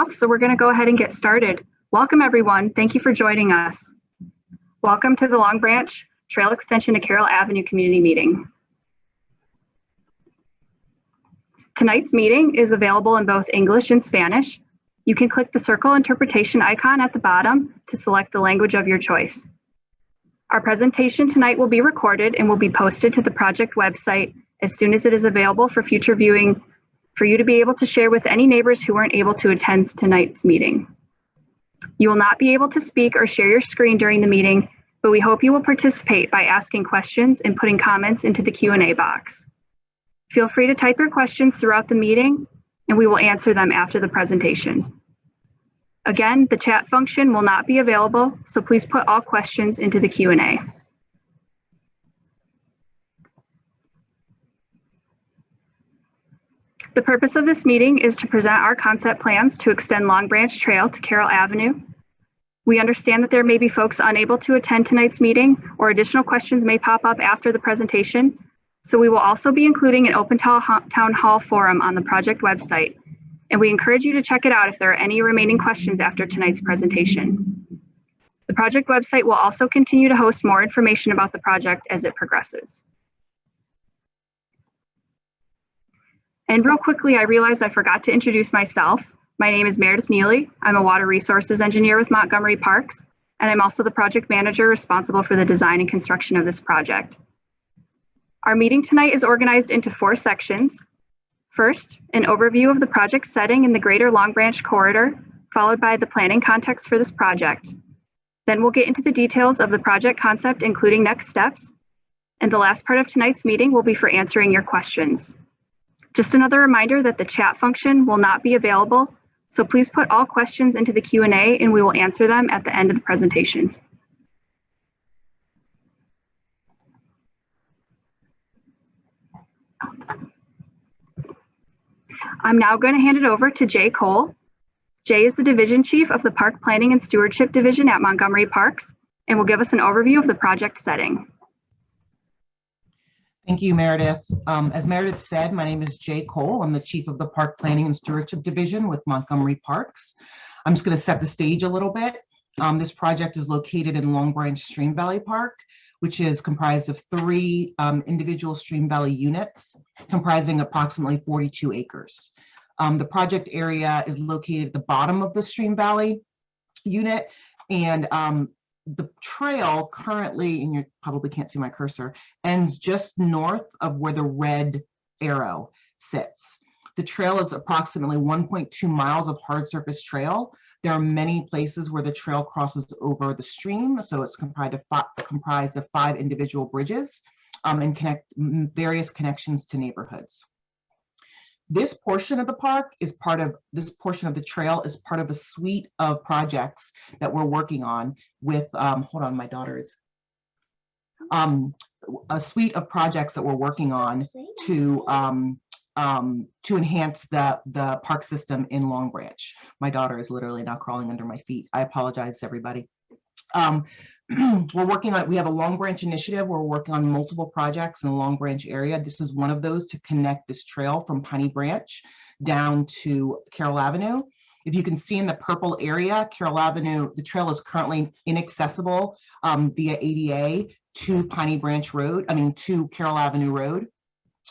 off, so we're going to go ahead and get started. Welcome, everyone. Thank you for joining us. Welcome to the Long Branch Trail Extension to Carroll Avenue Community Meeting. Tonight's meeting is available in both English and Spanish. You can click the circle interpretation icon at the bottom to select the language of your choice. Our presentation tonight will be recorded and will be posted to the project website as soon as it is available for future viewing for you to be able to share with any neighbors who weren't able to attend tonight's meeting. You will not be able to speak or share your screen during the meeting, but we hope you will participate by asking questions and putting comments into the Q&A box. Feel free to type your questions throughout the meeting and we will answer them after the presentation. Again, the chat function will not be available, so please put all questions into the Q&A. The purpose of this meeting is to present our concept plans to extend Long Branch Trail to Carroll Avenue. We understand that there may be folks unable to attend tonight's meeting or additional questions may pop up after the presentation, so we will also be including an open town hall forum on the project website. And we encourage you to check it out if there are any remaining questions after tonight's presentation. The project website will also continue to host more information about the project as it progresses. And real quickly, I realized I forgot to introduce myself. My name is Meredith Neely. I'm a water resources engineer with Montgomery Parks, and I'm also the project manager responsible for the design and construction of this project. Our meeting tonight is organized into 4 sections. First, an overview of the project setting in the greater Long Branch corridor, followed by the planning context for this project. Then we'll get into the details of the project concept, including next steps. And the last part of tonight's meeting will be for answering your questions. Just another reminder that the chat function will not be available, so please put all questions into the Q&A and we will answer them at the end of the presentation. I'm now going to hand it over to Jay Cole. Jay is the Division Chief of the Park Planning and Stewardship Division at Montgomery Parks and will give us an overview of the project setting. Thank you, Meredith. As Meredith said, my name is Jay Cole. I'm the Chief of the Park Planning and Stewardship Division with Montgomery Parks. I'm just going to set the stage a little bit. This project is located in Long Branch Stream Valley Park, which is comprised of 3 individual Stream Valley units comprising approximately 42 acres. The project area is located at the bottom of the Stream Valley unit, and the trail currently, and you probably can't see my cursor, ends just north of where the red arrow sits. The trail is approximately 1.2 miles of hard surface trail. There are many places where the trail crosses over the stream, so it's comprised of 5 individual bridges and various connections to neighborhoods. This portion of the park is this portion of the trail is part of a suite of projects that we're working on with, hold on, my daughter is, a suite of projects that we're working on to enhance the park system in Long Branch. My daughter is literally now crawling under my feet. I apologize, everybody. We have a Long Branch initiative where we're working on multiple projects in the Long Branch area. This is one of those to connect this trail from Piney Branch down to Carroll Avenue. If you can see in the purple area, Carroll Avenue, the trail is currently inaccessible via ADA to to Carroll Avenue Road.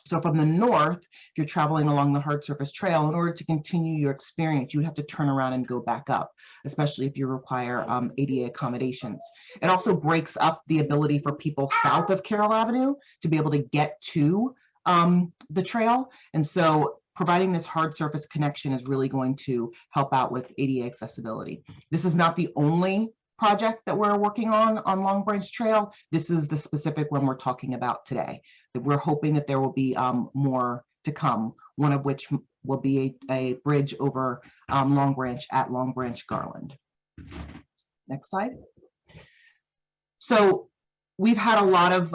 So from the north, if you're traveling along the hard surface trail, in order to continue your experience, you would have to turn around and go back up, especially if you require ADA accommodations. It also breaks up the ability for people south of Carroll Avenue to be able to get to the trail. And so providing this hard surface connection is really going to help out with ADA accessibility. This is not the only project that we're working on Long Branch Trail. This is the specific one we're talking about today. That we're hoping that there will be more to come, one of which will be a bridge over Long Branch at Long Branch Garland. Next slide. So we've had a lot of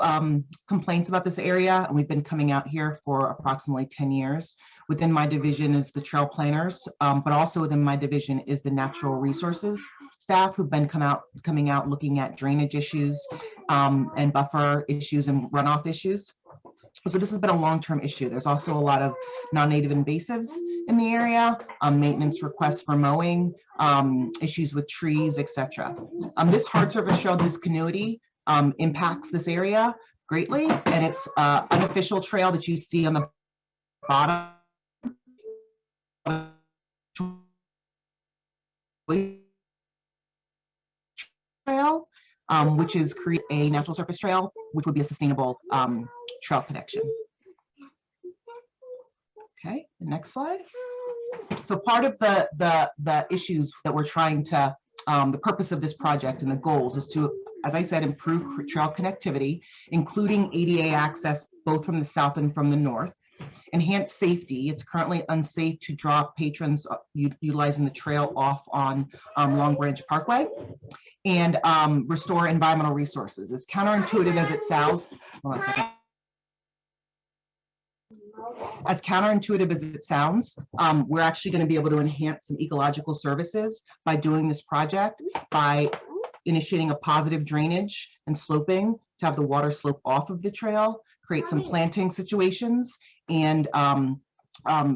complaints about this area, and we've been coming out here for approximately 10 years. Within my division is the trail planners, but also within my division is the natural resources staff who've been coming out looking at drainage issues and buffer issues and runoff issues. So this has been a long-term issue. There's also a lot of non-native invasives in the area, maintenance requests for mowing, issues with trees, etc. This hard surface trail discontinuity impacts this area greatly, and it's unofficial trail that you see on the bottom trail, which is create a natural surface trail, which would be a sustainable trail connection. Okay, the next slide. So part of the issues that we're trying to, the purpose of this project and the goals is to, as I said, improve trail connectivity, including ADA access both from the south and from the north. Enhance safety. It's currently unsafe to drop patrons utilizing the trail off on Long Branch Parkway. And restore environmental resources. As counterintuitive as it sounds, hold on a second. As counterintuitive as it sounds, we're actually going to be able to enhance some ecological services by doing this project, by initiating a positive drainage and sloping to have the water slope off of the trail, create some planting situations, and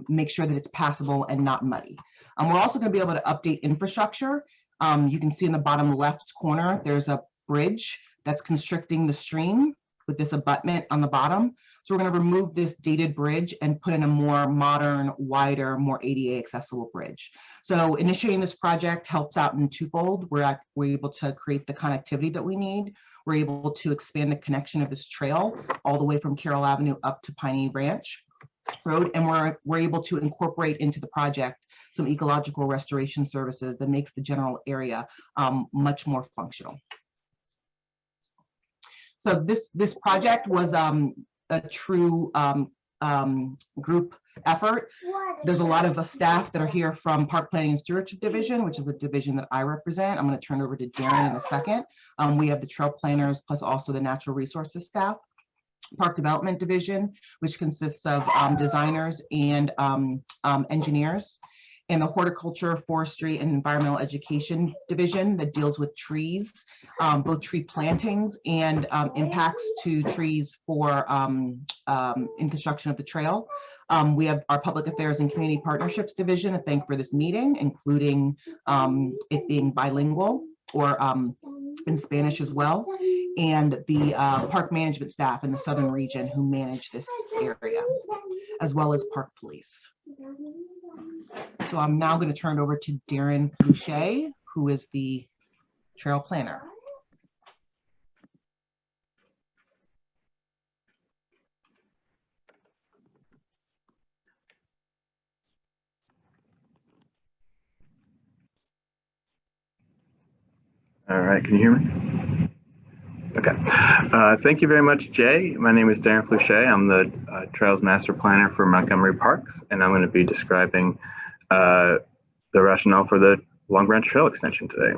make sure that it's passable and not muddy. We're also going to be able to update infrastructure. You can see in the bottom left corner, there's a bridge that's constricting the stream with this abutment on the bottom. So we're going to remove this dated bridge and put in a more modern, wider, more ADA accessible bridge. So initiating this project helps out in twofold. We're able to create the connectivity that we need. We're able to expand the connection of this trail all the way from Carroll Avenue up to Piney Branch Road, and we're able to incorporate into the project some ecological restoration services that makes the general area much more functional. So this project was a true group effort. There's a lot of staff that are here from Park Planning and Stewardship Division, which is the division that I represent. I'm going to turn it over to Darren in a second. We have the trail planners plus also the natural resources staff. Park Development Division, which consists of designers and engineers, and the Horticulture, Forestry, and Environmental Education Division that deals with trees, both tree plantings and impacts to trees for in construction of the trail. We have our Public Affairs and Community Partnerships Division to thank for this meeting, including it being bilingual or in Spanish as well, and the park management staff in the southern region who manage this area, as well as Park Police. So I'm now going to turn it over to Darren Fluchet, who is the trail planner. All right, can you hear me? Okay. Thank you very much, Jay. My name is Darren Fluchet. I'm the Trails Master Planner for Montgomery Parks, and I'm going to be describing the rationale for the Long Branch Trail extension today.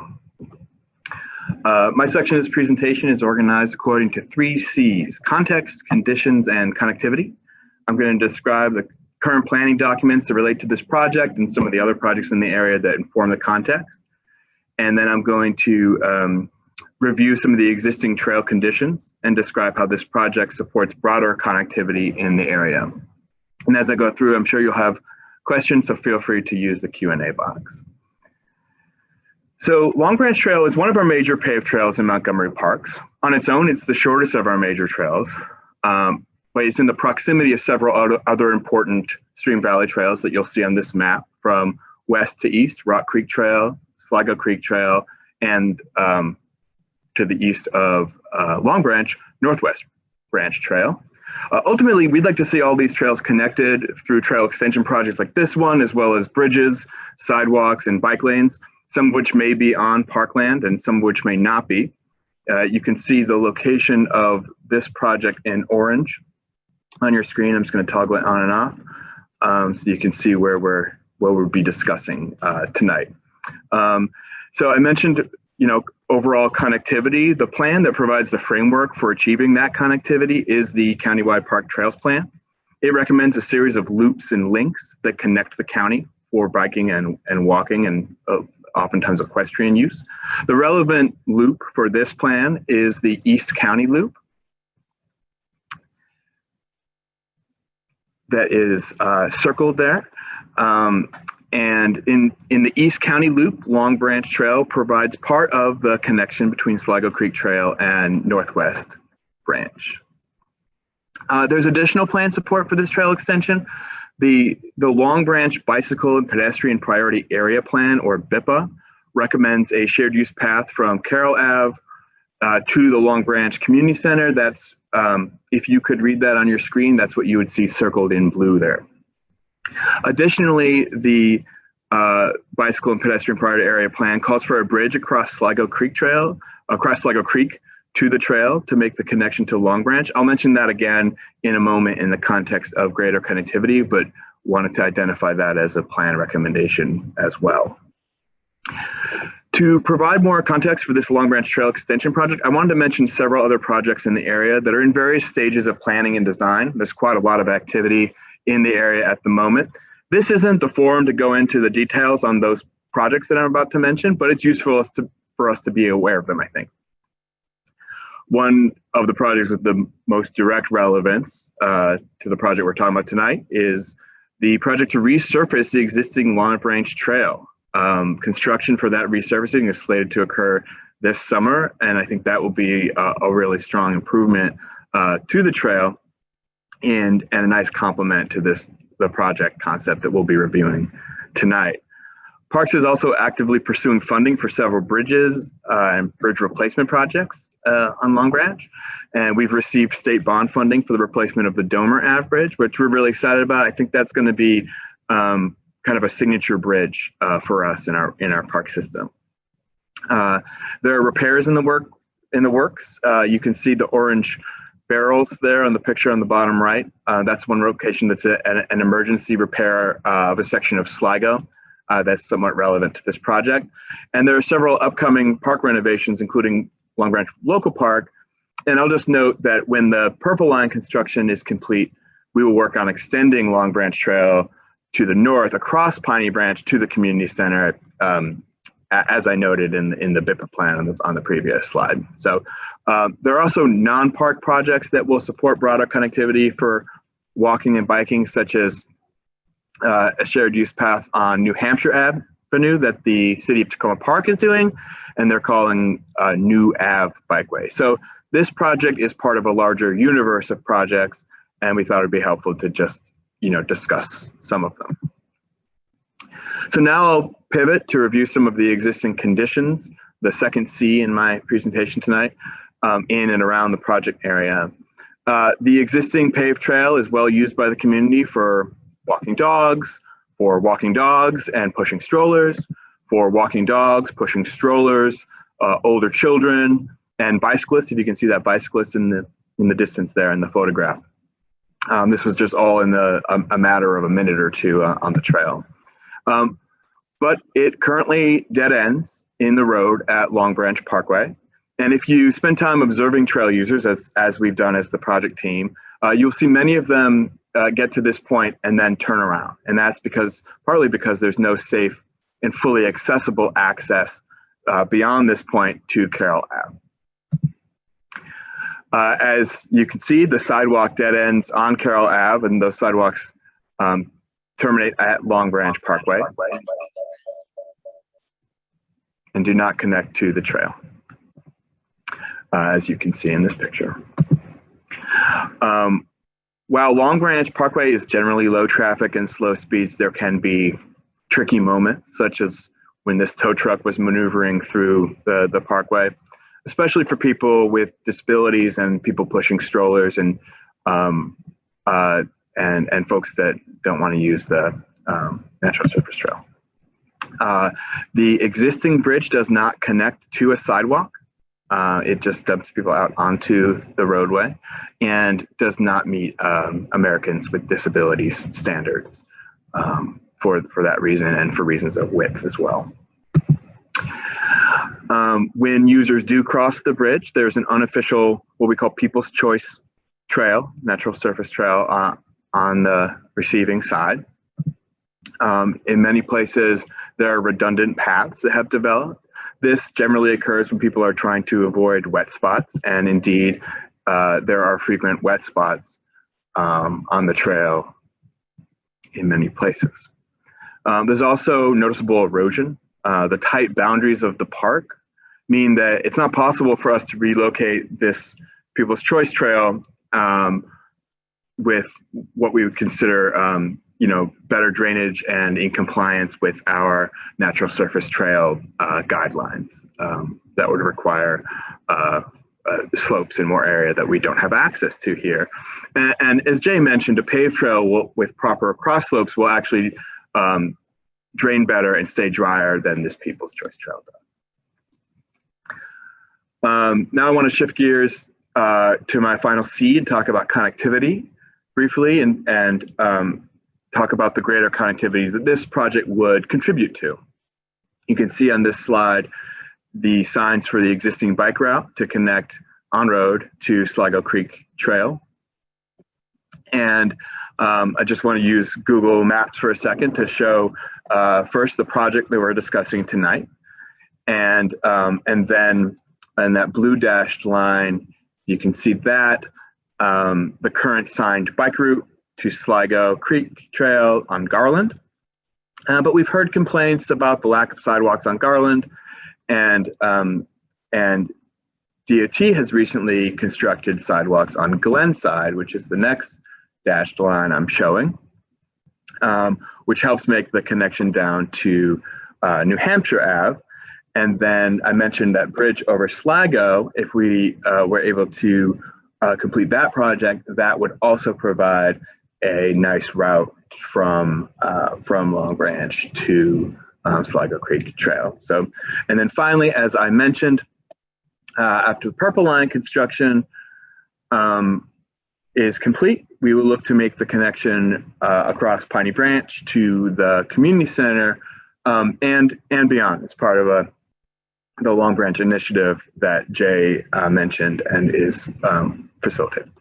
My section of this presentation is organized according to 3 C's: context, conditions, and connectivity. I'm going to describe the current planning documents that relate to this project and some of the other projects in the area that inform the context. And then I'm going to review some of the existing trail conditions and describe how this project supports broader connectivity in the area. And as I go through, I'm sure you'll have questions, so feel free to use the Q&A box. So Long Branch Trail is one of our major paved trails in Montgomery Parks. On its own, it's the shortest of our major trails, but it's in the proximity of several other important stream valley trails that you'll see on this map, from west to east: Rock Creek Trail, Sligo Creek Trail, and to the east of Long Branch, Northwest Branch Trail. Ultimately, we'd like to see all these trails connected through trail extension projects like this one, as well as bridges, sidewalks, and bike lanes, some of which may be on parkland and some of which may not be. You can see the location of this project in orange on your screen. I'm just going to toggle it on and off so you can see where we'll be discussing tonight. So I mentioned, overall connectivity. The plan that provides the framework for achieving that connectivity is the Countywide Park Trails Plan. It recommends a series of loops and links that connect the county for biking and walking and oftentimes equestrian use. The relevant loop for this plan is the East County Loop. that is circled there. And in the East County Loop, Long Branch Trail provides part of the connection between Sligo Creek Trail and Northwest Branch. There's additional plan support for this trail extension. The Long Branch Bicycle and Pedestrian Priority Area Plan, or BIPA, recommends a shared use path from Carroll Ave to the Long Branch Community Center. That's, if you could read that on your screen, that's what you would see circled in blue there. Additionally, the Bicycle and Pedestrian Priority Area Plan calls for a bridge across Sligo Creek to the trail to make the connection to Long Branch. I'll mention that again in a moment in the context of greater connectivity, but wanted to identify that as a plan recommendation as well. To provide more context for this Long Branch Trail extension project, I wanted to mention several other projects in the area that are in various stages of planning and design. There's quite a lot of activity in the area at the moment. This isn't the forum to go into the details on those projects that I'm about to mention, but it's useful for us to be aware of them, I think. One of the projects with the most direct relevance to the project we're talking about tonight is the project to resurface the existing Long Branch Trail. Construction for that resurfacing is slated to occur this summer, and I think that will be a really strong improvement to the trail and a nice complement to the project concept that we'll be reviewing tonight. Parks is also actively pursuing funding for several bridges and bridge replacement projects on Long Branch. And we've received state bond funding for the replacement of the Domer Ave Bridge, which we're really excited about. I think that's going to be kind of a signature bridge for us in our park system. There are repairs in the works. You can see the orange barrels there on the picture on the bottom right. That's one location that's an emergency repair of a section of Sligo that's somewhat relevant to this project. And there are several upcoming park renovations, including Long Branch Local Park. And I'll just note that when the Purple Line construction is complete, we will work on extending Long Branch Trail to the north across Piney Branch to the community center, as I noted in the BIPA plan on the previous slide. So there are also non-park projects that will support broader connectivity for walking and biking, such as a shared use path on New Hampshire Avenue that the city of Tacoma Park is doing, and they're calling New Ave Bikeway. So this project is part of a larger universe of projects, and we thought it'd be helpful to just discuss some of them. So now I'll pivot to review some of the existing conditions, the second C in my presentation tonight, in and around the project area. The existing paved trail is well used by the community for walking dogs and pushing strollers, for walking dogs, pushing strollers, older children, and bicyclists. If you can see that bicyclist in the distance there in the photograph. This was just all in a matter of a minute or two on the trail. But it currently dead ends in the road at Long Branch Parkway. And if you spend time observing trail users, as we've done as the project team, you'll see many of them get to this point and then turn around. And that's partly because there's no safe and fully accessible access beyond this point to Carroll Ave. As you can see, the sidewalk dead ends on Carroll Ave, and those sidewalks terminate at Long Branch Parkway and do not connect to the trail, as you can see in this picture. While Long Branch Parkway is generally low traffic and slow speeds, there can be tricky moments, such as when this tow truck was maneuvering through the parkway, especially for people with disabilities and people pushing strollers and folks that don't want to use the natural surface trail. The existing bridge does not connect to a sidewalk. It just dumps people out onto the roadway and does not meet Americans with Disabilities standards for that reason and for reasons of width as well. When users do cross the bridge, there's an unofficial, what we call People's Choice Trail, natural surface trail on the receiving side. In many places, there are redundant paths that have developed. This generally occurs when people are trying to avoid wet spots, and indeed, there are frequent wet spots on the trail in many places. There's also noticeable erosion. The tight boundaries of the park mean that it's not possible for us to relocate this People's Choice Trail with what we would consider better drainage and in compliance with our natural surface trail guidelines that would require slopes in more area that we don't have access to here. And as Jay mentioned, a paved trail with proper cross slopes will actually drain better and stay drier than this People's Choice Trail does. Now I want to shift gears to my final C and talk about connectivity briefly and talk about the greater connectivity that this project would contribute to. You can see on this slide the signs for the existing bike route to connect on-road to Sligo Creek Trail. And I just want to use Google Maps for a second to show first the project that we're discussing tonight. And then in that blue dashed line, you can see that the current signed bike route to Sligo Creek Trail on Garland. But we've heard complaints about the lack of sidewalks on Garland, and DOT has recently constructed sidewalks on Glenside, which is the next dashed line I'm showing, which helps make the connection down to New Hampshire Ave. And then I mentioned that bridge over Sligo. If we were able to complete that project, that would also provide a nice route from Long Branch to Sligo Creek Trail. So, and then finally, as I mentioned, after the Purple Line construction is complete, we will look to make the connection across Piney Branch to the community center and beyond. It's part of the Long Branch initiative that Jay mentioned and is facilitated.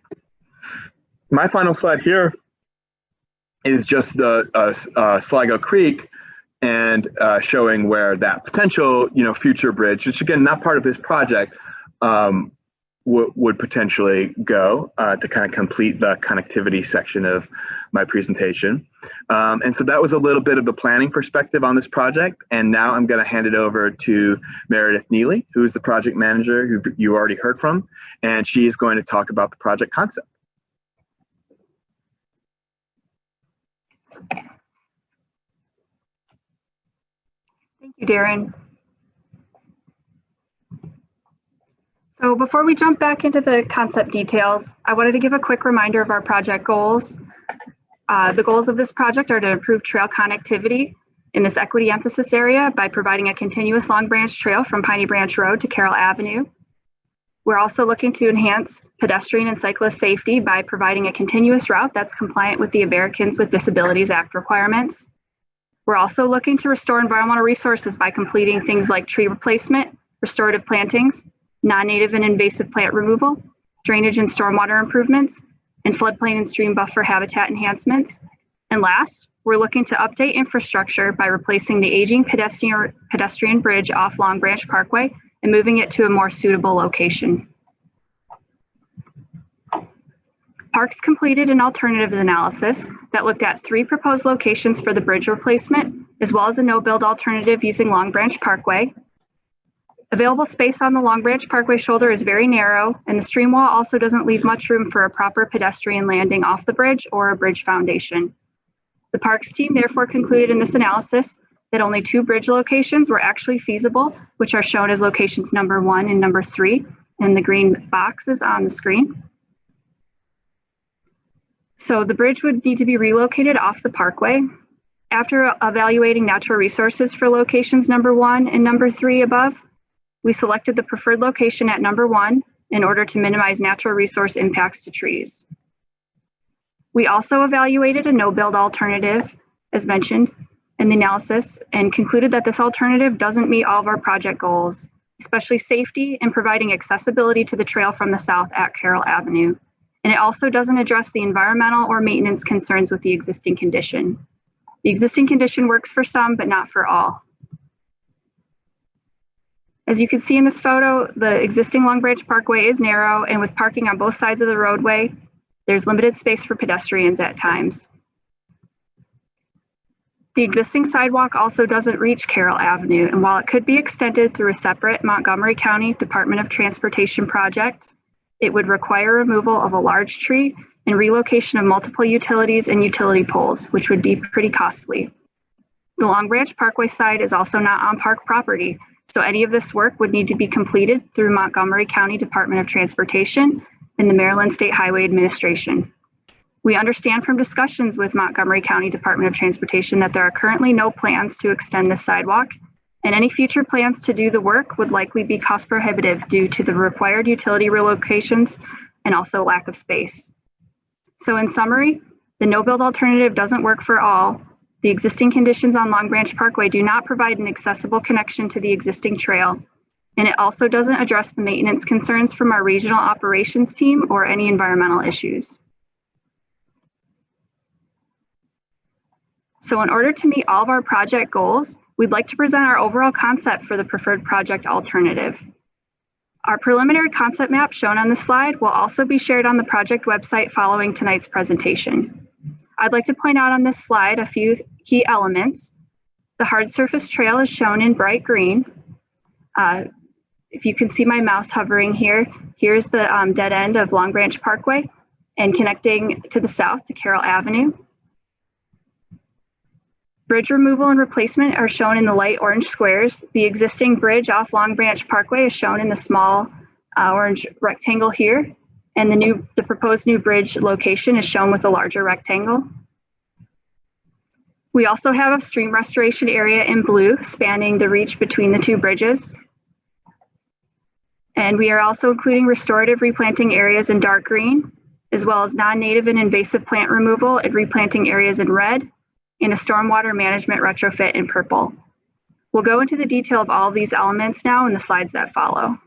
My final slide here is just the Sligo Creek and showing where that potential, future bridge, which again, not part of this project, would potentially go to kind of complete the connectivity section of my presentation. And so that was a little bit of the planning perspective on this project. And now I'm going to hand it over to Meredith Neely, who is the project manager who you already heard from, and she is going to talk about the project concept. Thank you, Darren. So before we jump back into the concept details, I wanted to give a quick reminder of our project goals. The goals of this project are to improve trail connectivity in this equity emphasis area by providing a continuous Long Branch trail from Piney Branch Road to Carroll Avenue. We're also looking to enhance pedestrian and cyclist safety by providing a continuous route that's compliant with the Americans with Disabilities Act requirements. We're also looking to restore environmental resources by completing things like tree replacement, restorative plantings, non-native and invasive plant removal, drainage and stormwater improvements, and floodplain and stream buffer habitat enhancements. And last, we're looking to update infrastructure by replacing the aging pedestrian bridge off Long Branch Parkway and moving it to a more suitable location. Parks completed an alternatives analysis that looked at 3 proposed locations for the bridge replacement, as well as a no-build alternative using Long Branch Parkway. Available space on the Long Branch Parkway shoulder is very narrow, and the stream wall also doesn't leave much room for a proper pedestrian landing off the bridge or a bridge foundation. The Parks team therefore concluded in this analysis that only 2 bridge locations were actually feasible, which are shown as locations number 1 and number 3 in the green boxes on the screen. So the bridge would need to be relocated off the Parkway. After evaluating natural resources for locations number 1 and number 3 above, we selected the preferred location at number 1 in order to minimize natural resource impacts to trees. We also evaluated a no-build alternative, as mentioned in the analysis, and concluded that this alternative doesn't meet all of our project goals, especially safety and providing accessibility to the trail from the south at Carroll Avenue. And it also doesn't address the environmental or maintenance concerns with the existing condition. The existing condition works for some, but not for all. As you can see in this photo, the existing Long Branch Parkway is narrow, and with parking on both sides of the roadway, there's limited space for pedestrians at times. The existing sidewalk also doesn't reach Carroll Avenue, and while it could be extended through a separate Montgomery County Department of Transportation project, it would require removal of a large tree and relocation of multiple utilities and utility poles, which would be pretty costly. The Long Branch Parkway side is also not on park property, so any of this work would need to be completed through Montgomery County Department of Transportation and the Maryland State Highway Administration. We understand from discussions with Montgomery County Department of Transportation that there are currently no plans to extend this sidewalk, and any future plans to do the work would likely be cost prohibitive due to the required utility relocations and also lack of space. So in summary, the no-build alternative doesn't work for all. The existing conditions on Long Branch Parkway do not provide an accessible connection to the existing trail, and it also doesn't address the maintenance concerns from our regional operations team or any environmental issues. So in order to meet all of our project goals, we'd like to present our overall concept for the preferred project alternative. Our preliminary concept map shown on this slide will also be shared on the project website following tonight's presentation. I'd like to point out on this slide a few key elements. The hard surface trail is shown in bright green. If you can see my mouse hovering here, here's the dead end of Long Branch Parkway and connecting to the south to Carroll Avenue. Bridge removal and replacement are shown in the light orange squares. The existing bridge off Long Branch Parkway is shown in the small orange rectangle here, and the proposed new bridge location is shown with a larger rectangle. We also have a stream restoration area in blue spanning the reach between the two bridges. And we are also including restorative replanting areas in dark green, as well as non-native and invasive plant removal and replanting areas in red, and a stormwater management retrofit in purple. We'll go into the detail of all of these elements now in the slides that follow.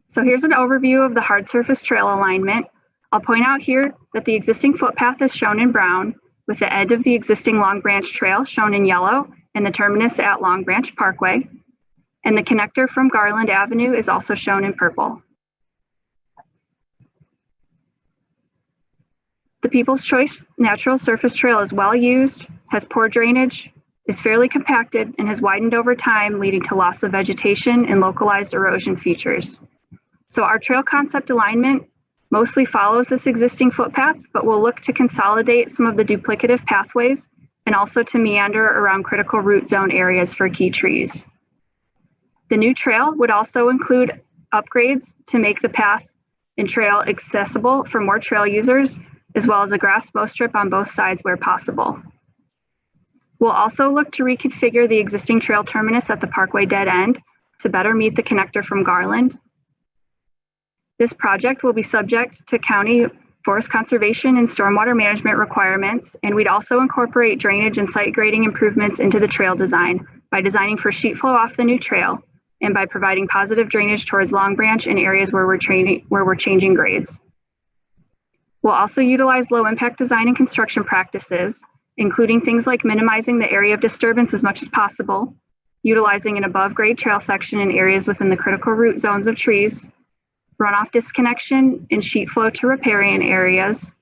So here's an overview of the hard surface trail alignment. I'll point out here that the existing footpath is shown in brown, with the end of the existing Long Branch Trail shown in yellow and the terminus at Long Branch Parkway. And the connector from Garland Avenue is also shown in purple. The People's Choice Natural Surface Trail is well used, has poor drainage, is fairly compacted, and has widened over time, leading to loss of vegetation and localized erosion features. So our trail concept alignment mostly follows this existing footpath, but will look to consolidate some of the duplicative pathways and also to meander around critical root zone areas for key trees. The new trail would also include upgrades to make the path and trail accessible for more trail users, as well as a grass mow strip on both sides where possible. We'll also look to reconfigure the existing trail terminus at the Parkway dead end to better meet the connector from Garland. This project will be subject to county forest conservation and stormwater management requirements, and we'd also incorporate drainage and site grading improvements into the trail design by designing for sheet flow off the new trail and by providing positive drainage towards Long Branch in areas where we're changing grades. We'll also utilize low impact design and construction practices, including things like minimizing the area of disturbance as much as possible, utilizing an above grade trail section in areas within the critical root zones of trees, runoff disconnection and sheet flow to riparian areas,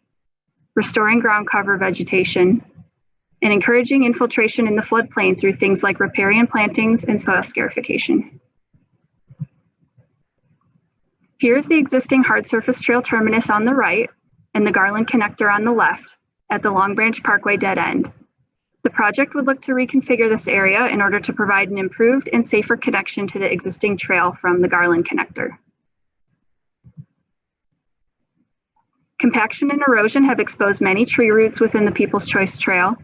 restoring ground cover vegetation, and encouraging infiltration in the floodplain through things like riparian plantings and soil scarification. Here's the existing hard surface trail terminus on the right and the Garland connector on the left at the Long Branch Parkway dead end. The project would look to reconfigure this area in order to provide an improved and safer connection to the existing trail from the Garland connector. Compaction and erosion have exposed many tree roots within the People's Choice Trail.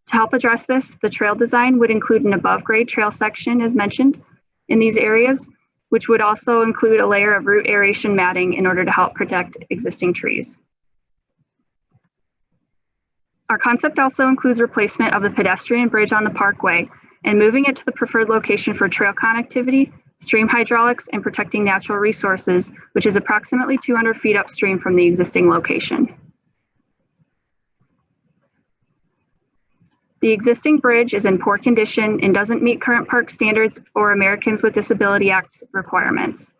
To help address this, the trail design would include an above-grade trail section, as mentioned, in these areas, which would also include a layer of root aeration matting in order to help protect existing trees. Our concept also includes replacement of the pedestrian bridge on the Parkway and moving it to the preferred location for trail connectivity, stream hydraulics, and protecting natural resources, which is approximately 200 feet upstream from the existing location. The existing bridge is in poor condition and doesn't meet current park standards or Americans with Disability Act requirements.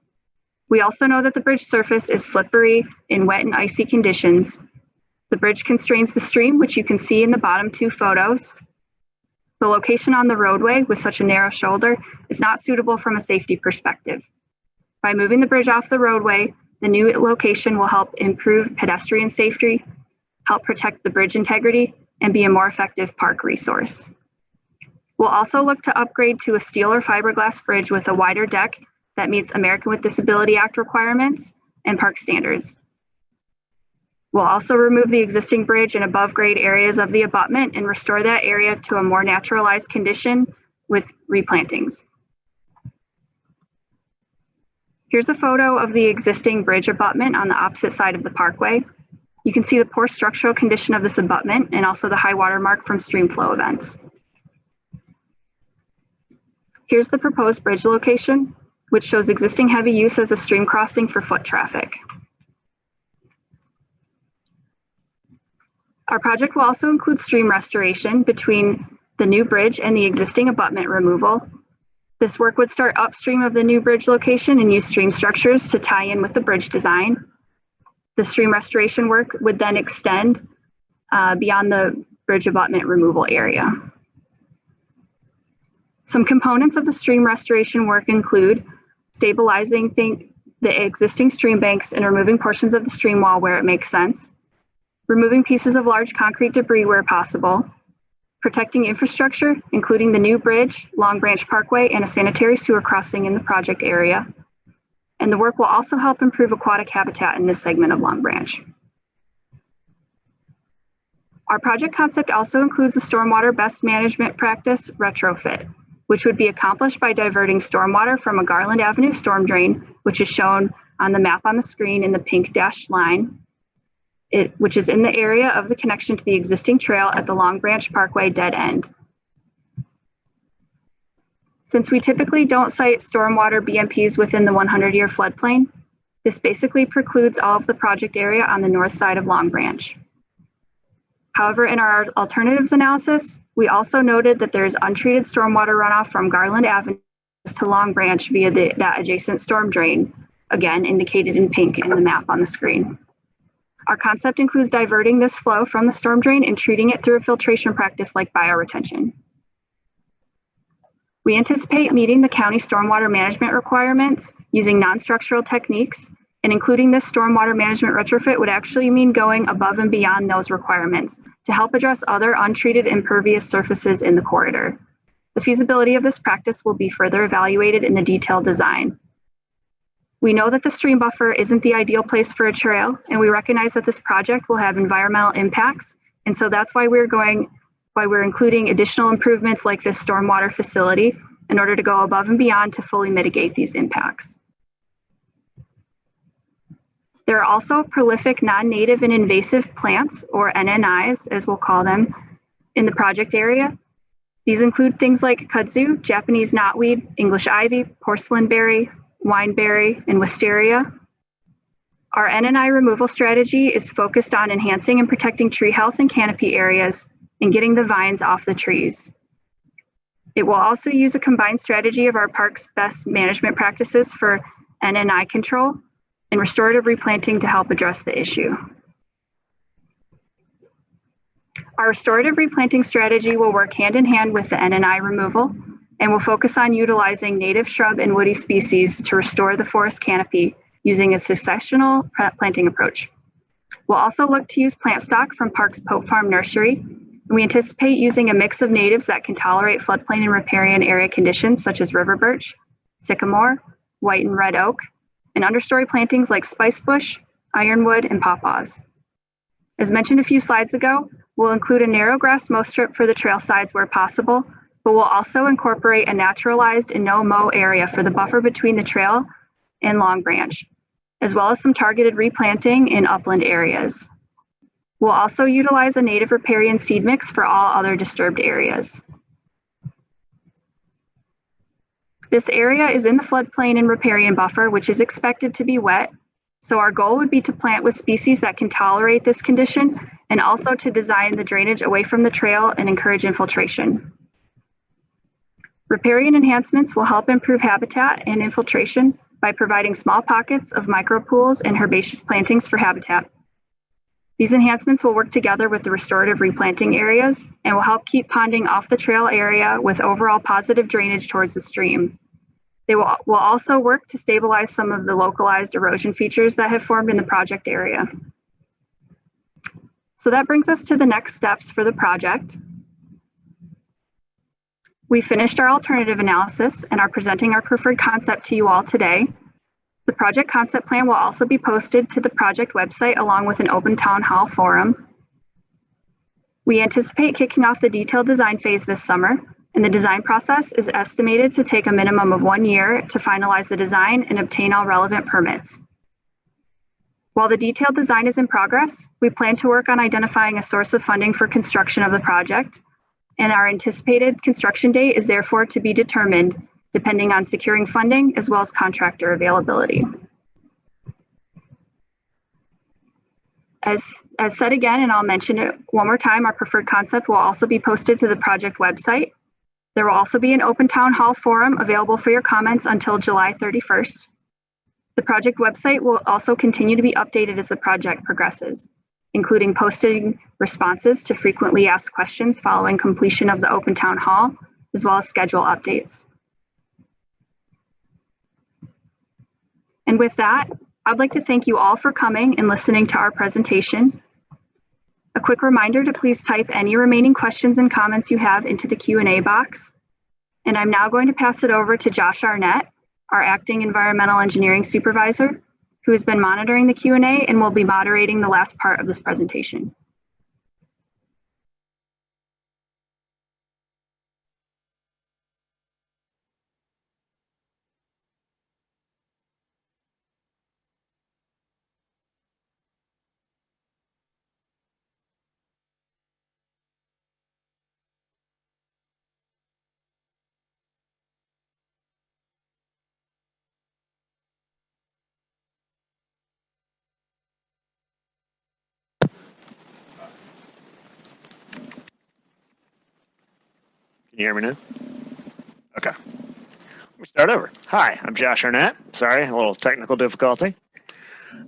We also know that the bridge surface is slippery in wet and icy conditions. The bridge constrains the stream, which you can see in the bottom two photos. The location on the roadway with such a narrow shoulder is not suitable from a safety perspective. By moving the bridge off the roadway, the new location will help improve pedestrian safety, help protect the bridge integrity, and be a more effective park resource. We'll also look to upgrade to a steel or fiberglass bridge with a wider deck that meets American with Disability Act requirements and park standards. We'll also remove the existing bridge and above grade areas of the abutment and restore that area to a more naturalized condition with replantings. Here's a photo of the existing bridge abutment on the opposite side of the parkway. You can see the poor structural condition of this abutment and also the high water mark from stream flow events. Here's the proposed bridge location, which shows existing heavy use as a stream crossing for foot traffic. Our project will also include stream restoration between the new bridge and the existing abutment removal. This work would start upstream of the new bridge location and use stream structures to tie in with the bridge design. The stream restoration work would then extend beyond the bridge abutment removal area. Some components of the stream restoration work include stabilizing the existing stream banks and removing portions of the stream wall where it makes sense, removing pieces of large concrete debris where possible, protecting infrastructure, including the new bridge, Long Branch Parkway, and a sanitary sewer crossing in the project area. And the work will also help improve aquatic habitat in this segment of Long Branch. Our project concept also includes the stormwater best management practice retrofit, which would be accomplished by diverting stormwater from a Garland Avenue storm drain, which is shown on the map on the screen in the pink dashed line, which is in the area of the connection to the existing trail at the Long Branch Parkway dead end. Since we typically don't cite stormwater BMPs within the 100-year floodplain, this basically precludes all of the project area on the north side of Long Branch. However, in our alternatives analysis, we also noted that there's untreated stormwater runoff from Garland Avenue to Long Branch via that adjacent storm drain, again indicated in pink in the map on the screen. Our concept includes diverting this flow from the storm drain and treating it through a filtration practice like bioretention. We anticipate meeting the county stormwater management requirements using non-structural techniques, and including this stormwater management retrofit would actually mean going above and beyond those requirements to help address other untreated impervious surfaces in the corridor. The feasibility of this practice will be further evaluated in the detailed design. We know that the stream buffer isn't the ideal place for a trail, and we recognize that this project will have environmental impacts, and so that's why we're including additional improvements like this stormwater facility in order to go above and beyond to fully mitigate these impacts. There are also prolific non-native and invasive plants, or NNIs, as we'll call them, in the project area. These include things like kudzu, Japanese knotweed, English ivy, porcelain berry, wineberry, and wisteria. Our NNI removal strategy is focused on enhancing and protecting tree health and canopy areas and getting the vines off the trees. It will also use a combined strategy of our park's best management practices for NNI control and restorative replanting to help address the issue. Our restorative replanting strategy will work hand in hand with the NNI removal and will focus on utilizing native shrub and woody species to restore the forest canopy using a successional planting approach. We'll also look to use plant stock from Park's Pope Farm Nursery, and we anticipate using a mix of natives that can tolerate floodplain and riparian area conditions such as river birch, sycamore, white and red oak, and understory plantings like spicebush, ironwood, and pawpaws. As mentioned a few slides ago, we'll include a narrow grass mow strip for the trail sides where possible, but we'll also incorporate a naturalized and no-mow area for the buffer between the trail and Long Branch, as well as some targeted replanting in upland areas. We'll also utilize a native riparian seed mix for all other disturbed areas. This area is in the floodplain and riparian buffer, which is expected to be wet. So our goal would be to plant with species that can tolerate this condition and also to design the drainage away from the trail and encourage infiltration. Riparian enhancements will help improve habitat and infiltration by providing small pockets of micropools and herbaceous plantings for habitat. These enhancements will work together with the restorative replanting areas and will help keep ponding off the trail area with overall positive drainage towards the stream. They will also work to stabilize some of the localized erosion features that have formed in the project area. So that brings us to the next steps for the project. We finished our alternative analysis and are presenting our preferred concept to you all today. The project concept plan will also be posted to the project website along with an open town hall forum. We anticipate kicking off the detailed design phase this summer, and the design process is estimated to take a minimum of 1 year to finalize the design and obtain all relevant permits. While the detailed design is in progress, we plan to work on identifying a source of funding for construction of the project, and our anticipated construction date is therefore to be determined depending on securing funding as well as contractor availability. As said again, and I'll mention it one more time, our preferred concept will also be posted to the project website. There will also be an open town hall forum available for your comments until July 31st. The project website will also continue to be updated as the project progresses, including posting responses to frequently asked questions following completion of the open town hall, as well as schedule updates. And with that, I'd like to thank you all for coming and listening to our presentation. A quick reminder to please type any remaining questions and comments you have into the Q&A box. And I'm now going to pass it over to Josh Arnett, our Acting Environmental Engineering Supervisor, who has been monitoring the Q&A and will be moderating the last part of this presentation. Can you hear me now? Okay. Let me start over. Hi, I'm Josh Arnett. Sorry, a little technical difficulty.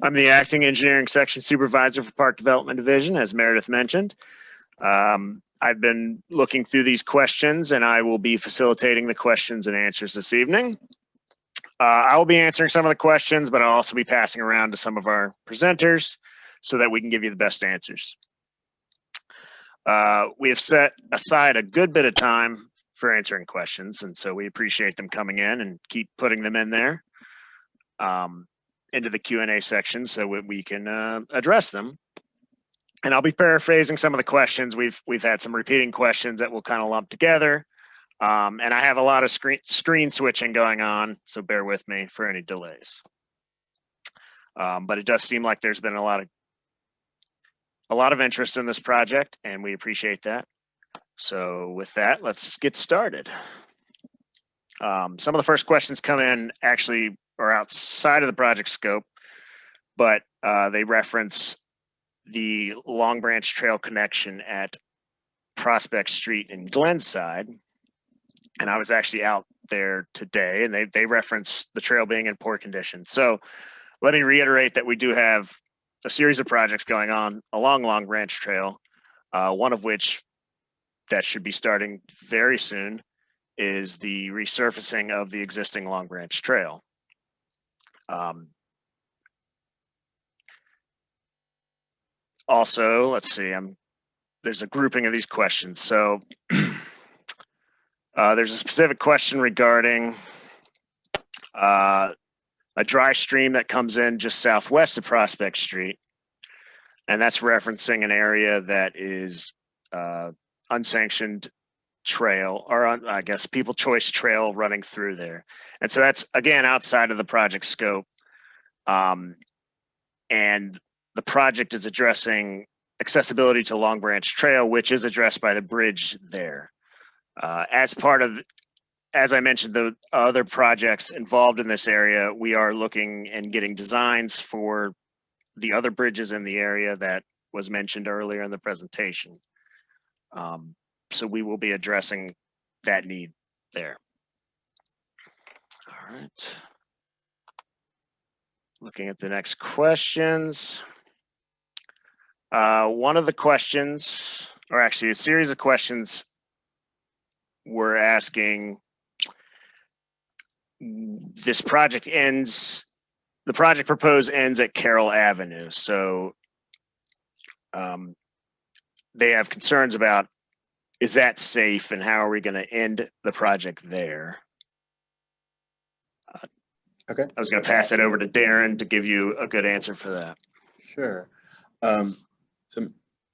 I'm the Acting Engineering Section Supervisor for Park Development Division, as Meredith mentioned. I've been looking through these questions and I will be facilitating the questions and answers this evening. I will be answering some of the questions, but I'll also be passing around to some of our presenters so that we can give you the best answers. We have set aside a good bit of time for answering questions, and so we appreciate them coming in and keep putting them in there into the Q&A section so we can address them. And I'll be paraphrasing some of the questions. We've had some repeating questions that we'll kind of lump together, and I have a lot of screen switching going on, so bear with me for any delays. But it does seem like there's been a lot of interest in this project, and we appreciate that. So with that, let's get started. Some of the first questions come in actually are outside of the project scope, but they reference the Long Branch Trail connection at Prospect Street in Glenside. And I was actually out there today, and they reference the trail being in poor condition. So let me reiterate that we do have a series of projects going on along Long Branch Trail, one of which that should be starting very soon is the resurfacing of the existing Long Branch Trail. Also, let's see, there's a grouping of these questions. So there's a specific question regarding a dry stream that comes in just southwest of Prospect Street. And that's referencing an area that is unsanctioned trail, or I guess people choice trail running through there. And so that's, again, outside of the project scope. And the project is addressing accessibility to Long Branch Trail, which is addressed by the bridge there. As part of, as I mentioned, the other projects involved in this area, we are looking and getting designs for the other bridges in the area that was mentioned earlier in the presentation. So we will be addressing that need there. All right. Looking at the next questions. One of the questions, or actually a series of questions, we're asking, this project ends, the project proposed ends at Carroll Avenue. So they have concerns about, is that safe and how are we going to end the project there? Okay. I was going to pass it over to Darren to give you a good answer for that. Sure. So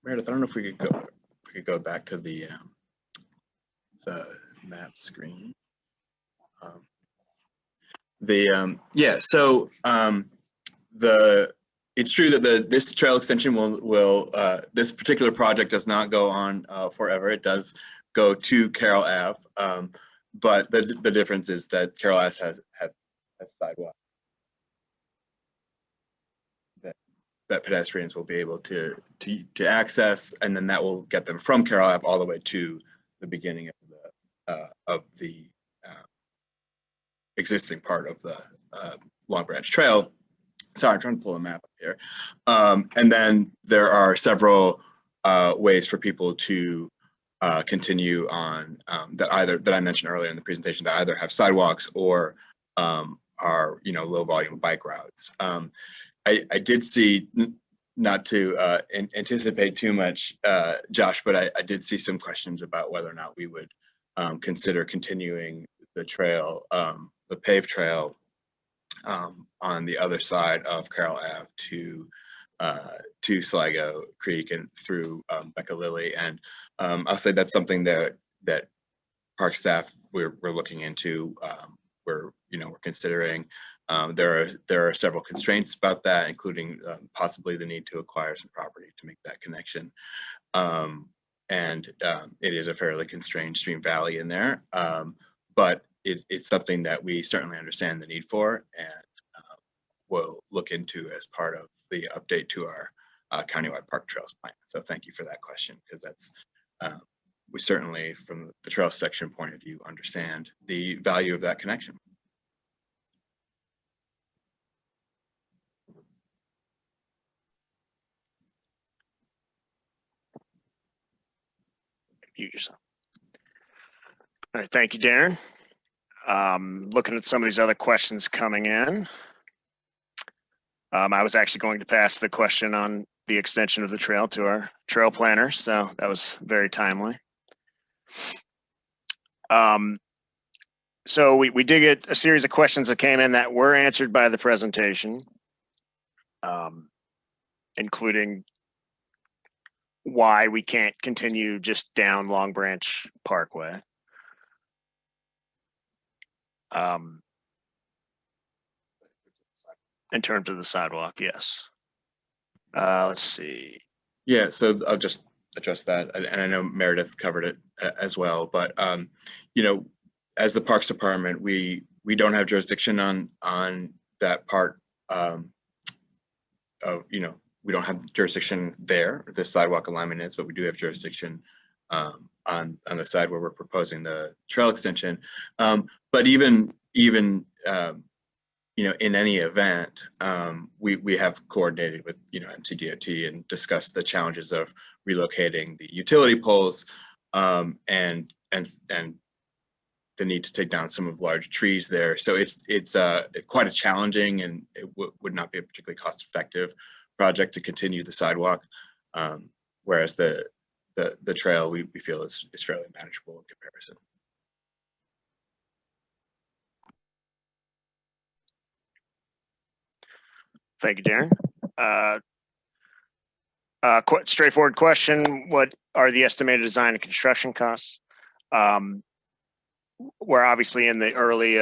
Meredith, I don't know if we could go back to the map screen. It's true that this trail extension will this particular project does not go on forever. It does go to Carroll Ave, but the difference is that Carroll Ave has sidewalk that pedestrians will be able to access, and then that will get them from Carroll Ave all the way to the beginning of the existing part of the Long Branch Trail. Sorry, I'm trying to pull a map up here. And then there are several ways for people to continue on that I mentioned earlier in the presentation, that either have sidewalks or are low volume bike routes. I did see, not to anticipate too much, Josh, but I did see some questions about whether or not we would consider continuing the trail, the paved trail, on the other side of Carroll Ave to Sligo Creek and through Becca Lilly. And I'll say that's something that park staff we're looking into. We're considering. There are several constraints about that, including possibly the need to acquire some property to make that connection. And it is a fairly constrained stream valley in there, but it's something that we certainly understand the need for, and we'll look into as part of the update to our countywide park trails plan. So thank you for that question, because that's we certainly, from the trail section point of view, understand the value of that connection. Mute yourself. All right, thank you, Darren. Looking at some of these other questions coming in. I was actually going to pass the question on the extension of the trail to our trail planner, so that was very timely. So we did get a series of questions that came in that were answered by the presentation, including why we can't continue just down Long Branch Parkway. In terms of the sidewalk, yes. Let's see. Yeah, so I'll just address that, and I know Meredith covered it as well, but as the Parks Department, we don't have jurisdiction on that part of, we don't have jurisdiction there, the sidewalk alignment is, but we do have jurisdiction on the side where we're proposing the trail extension. But even in any event, we have coordinated with MCDOT and discussed the challenges of relocating the utility poles, and the need to take down some of large trees there. So it's quite a challenging, and it would not be a particularly cost-effective project to continue the sidewalk, whereas the trail we feel is fairly manageable in comparison. Thank you, Darren. Quite straightforward question. What are the estimated design and construction costs? We're obviously in the early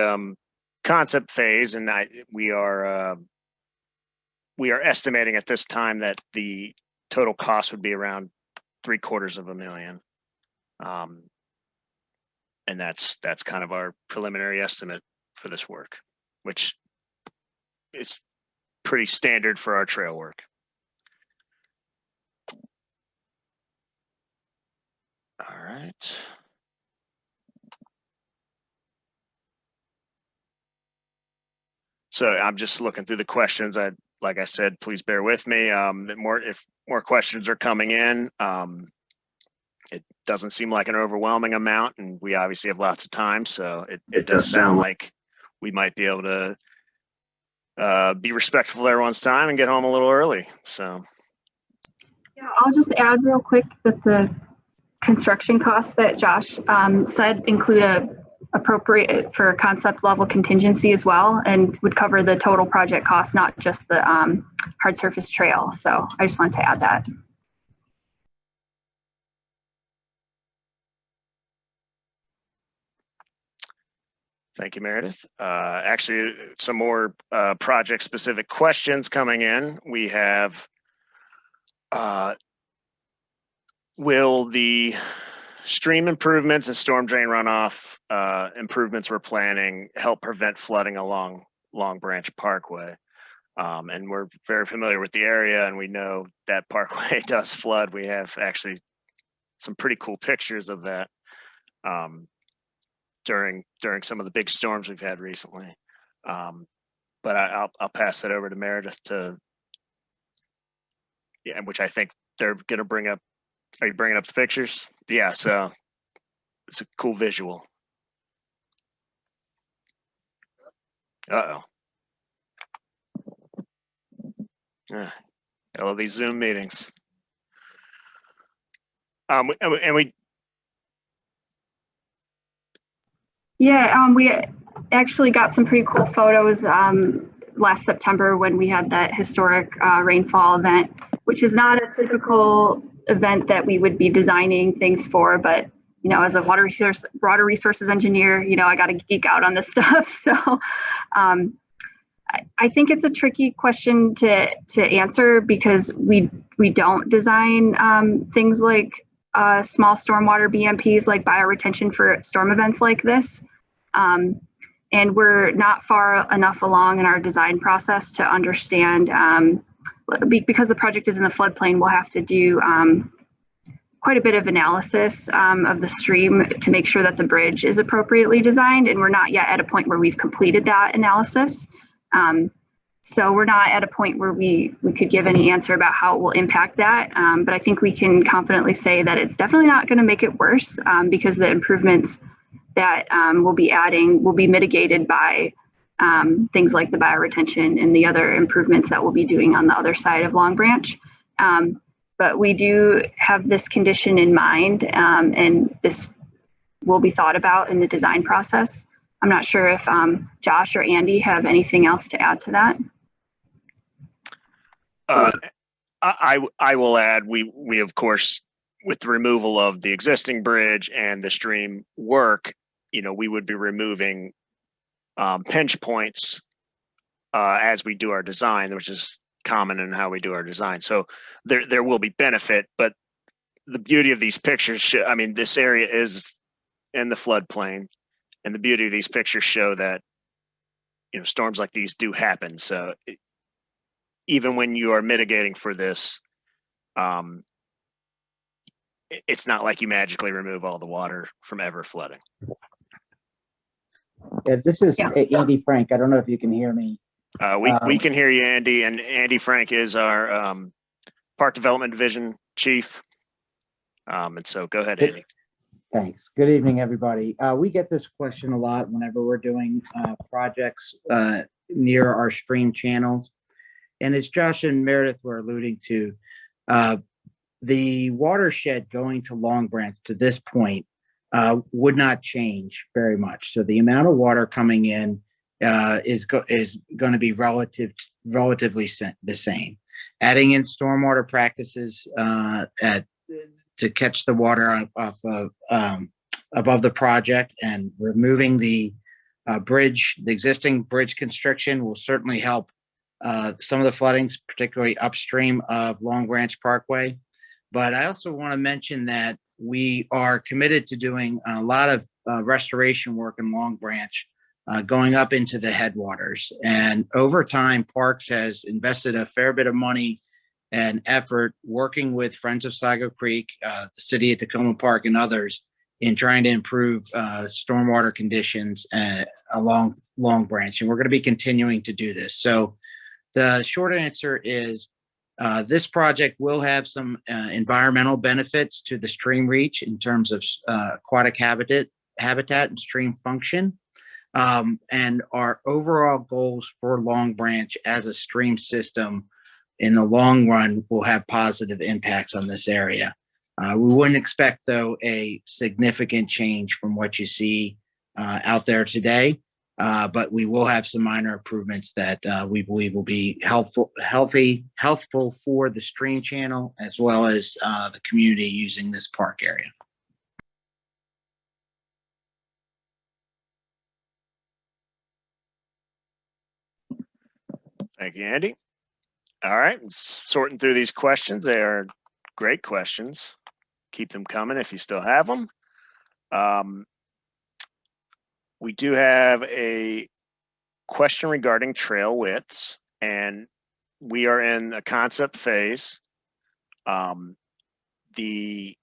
concept phase, and we are estimating at this time that the total cost would be around $750,000. And that's kind of our preliminary estimate for this work, which is pretty standard for our trail work. All right. So I'm just looking through the questions. Like I said, please bear with me. If more questions are coming in. It doesn't seem like an overwhelming amount, and we obviously have lots of time, so it does sound like we might be able to be respectful of everyone's time and get home a little early. So Yeah, I'll just add real quick that the construction costs that Josh said include a appropriate for concept level contingency as well, and would cover the total project cost, not just the hard surface trail. So I just wanted to add that. thank you, Meredith. Actually, some more project specific questions coming in. We have, will the stream improvements and storm drain runoff improvements we're planning help prevent flooding along Long Branch Parkway? And we're very familiar with the area, and we know that Parkway does flood. We have actually some pretty cool pictures of that during some of the big storms we've had recently. But I'll pass that over to Meredith to, yeah, which I think they're going to bring up. Are you bringing up the pictures? Yeah, so it's a cool visual. Uh-oh. Yeah, I love these Zoom meetings. Yeah, we actually got some pretty cool photos last September when we had that historic rainfall event, which is not a typical event that we would be designing things for, but you know, as a water resources engineer, you know, I got to geek out on this stuff. So I think it's a tricky question to answer, because we don't design things like small stormwater BMPs like bioretention for storm events like this. And we're not far enough along in our design process to understand, because the project is in the floodplain, we'll have to do quite a bit of analysis of the stream to make sure that the bridge is appropriately designed. And we're not yet at a point where we've completed that analysis. So we're not at a point where we could give any answer about how it will impact that. But I think we can confidently say that it's definitely not going to make it worse, because the improvements that we'll be adding will be mitigated by things like the bioretention and the other improvements that we'll be doing on the other side of Long Branch. But we do have this condition in mind, and this will be thought about in the design process. I'm not sure if Josh or Andy have anything else to add to that. I will add, we of course, with the removal of the existing bridge and the stream work, you know, we would be removing pinch points as we do our design, which is common in how we do our design. So there will be benefit, but the beauty of these pictures, I mean, this area is in the floodplain, and the beauty of these pictures show that, you know, storms like these do happen. So even when you are mitigating for this, it's not like you magically remove all the water from ever flooding. Yeah, this is Andy Frank. I don't know if you can hear me. We can hear you, Andy, and Andy Frank is our Park Development Division Chief. And so go ahead, Andy. Thanks. Good evening, everybody. We get this question a lot whenever we're doing projects near our stream channels. And as Josh and Meredith were alluding to, the watershed going to Long Branch to this point would not change very much. So the amount of water coming in is going to be relatively the same. Adding in stormwater practices to catch the water off of above the project, and removing the bridge, the existing bridge constriction, will certainly help some of the floodings, particularly upstream of Long Branch Parkway. But I also want to mention that we are committed to doing a lot of restoration work in Long Branch, going up into the headwaters. And over time, Parks has invested a fair bit of money and effort working with Friends of Sago Creek, the city of Tacoma Park, and others in trying to improve stormwater conditions along Long Branch. And we're going to be continuing to do this. So the short answer is This project will have some environmental benefits to the stream reach in terms of aquatic habitat and stream function. And our overall goals for Long Branch as a stream system in the long run will have positive impacts on this area. We wouldn't expect, though, a significant change from what you see out there today, but we will have some minor improvements that we believe will be healthful for the stream channel as well as the community using this park area. Thank you, Andy. All right, sorting through these questions. They are great questions. Keep them coming if you still have them. We do have a question regarding trail widths, and we are in a concept phase. The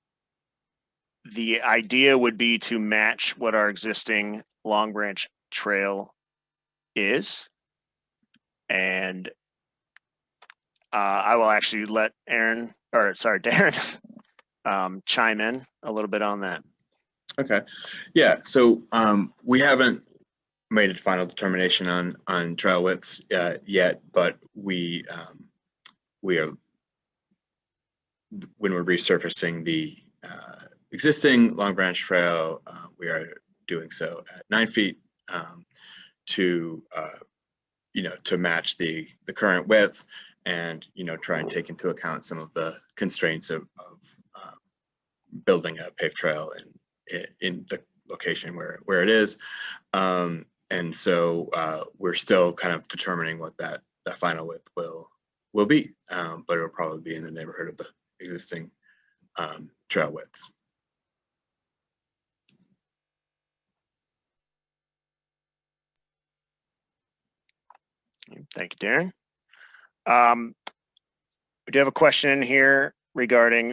idea would be to match what our existing Long Branch trail is. And I will actually let Darren chime in a little bit on that. Okay. Yeah. So we haven't made a final determination on trail widths yet, but we are, when we're resurfacing the existing Long Branch Trail, we are doing so at 9 feet to to match the current width, and try and take into account some of the constraints of building a paved trail in the location where it is. And so we're still kind of determining what that final width will be, but it'll probably be in the neighborhood of the existing trail widths. Thank you, Darren. We do have a question here regarding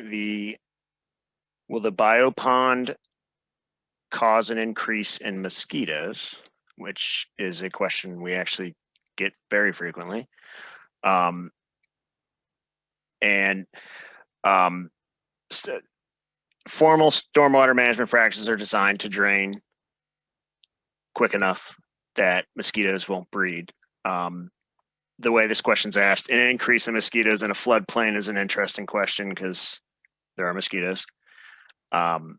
will the biopond cause an increase in mosquitoes, which is a question we actually get very frequently. Formal stormwater management practices are designed to drain quick enough that mosquitoes won't breed. The way this question's asked, an increase in mosquitoes in a floodplain is an interesting question because there are mosquitoes. But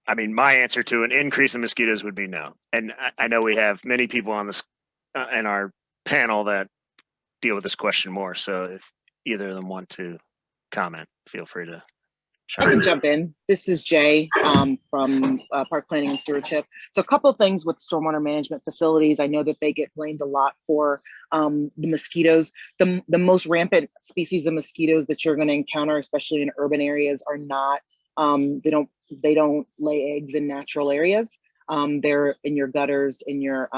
I mean, my answer to an increase in mosquitoes would be no. And I know we have many people on this in our panel that deal with this question more. So if either of them want to comment, feel free to I can jump in. This is Jay from Park Planning and Stewardship. So a couple of things with stormwater management facilities. I know that they get blamed a lot for the mosquitoes. The most rampant species of mosquitoes that you're going to encounter, especially in urban areas, are not, they don't lay eggs in natural areas. They're in your gutters, in your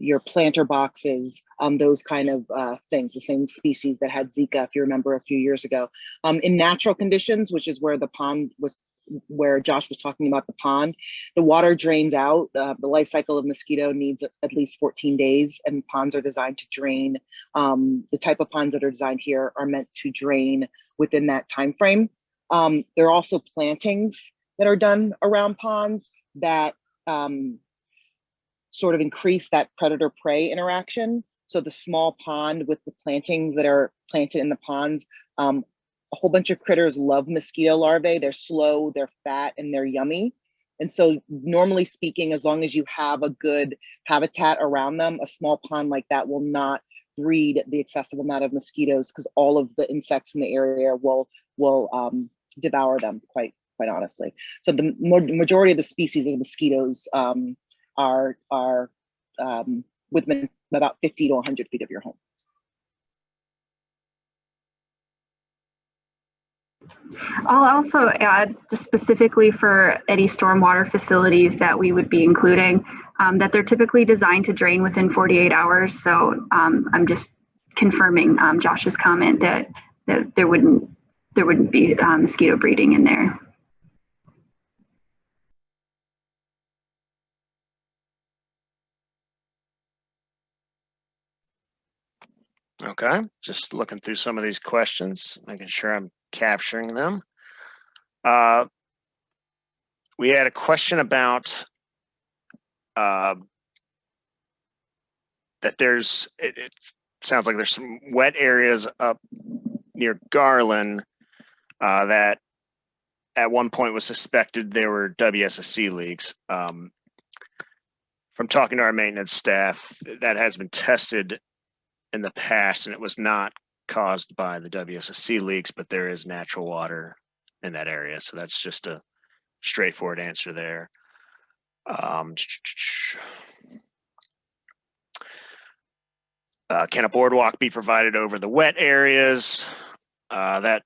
your planter boxes, those kind of things, the same species that had Zika, if you remember a few years ago. In natural conditions, which is where the pond was, where Josh was talking about the pond, the water drains out. The life cycle of mosquito needs at least 14 days, and ponds are designed to drain. The type of ponds that are designed here are meant to drain within that time frame. There are also plantings that are done around ponds that sort of increase that predator-prey interaction. So the small pond with the plantings that are planted in the ponds, a whole bunch of critters love mosquito larvae. They're slow, they're fat, and they're yummy. And so normally speaking, as long as you have a good habitat around them, a small pond like that will not breed the excessive amount of mosquitoes because all of the insects in the area will devour them, quite honestly. So the majority of the species of mosquitoes are within about 50 to 100 feet of your home. I'll also add, just specifically for any stormwater facilities that we would be including, that they're typically designed to drain within 48 hours. So I'm just confirming Josh's comment that there wouldn't be mosquito breeding in there. Okay, just looking through some of these questions, making sure I'm capturing them. We had a question about that it sounds like there's some wet areas up near Garland that at one point was suspected there were WSSC leaks. From talking to our maintenance staff, that has been tested in the past and it was not caused by the WSSC leaks, but there is natural water in that area. So that's just a straightforward answer there. Can a boardwalk be provided over the wet areas? That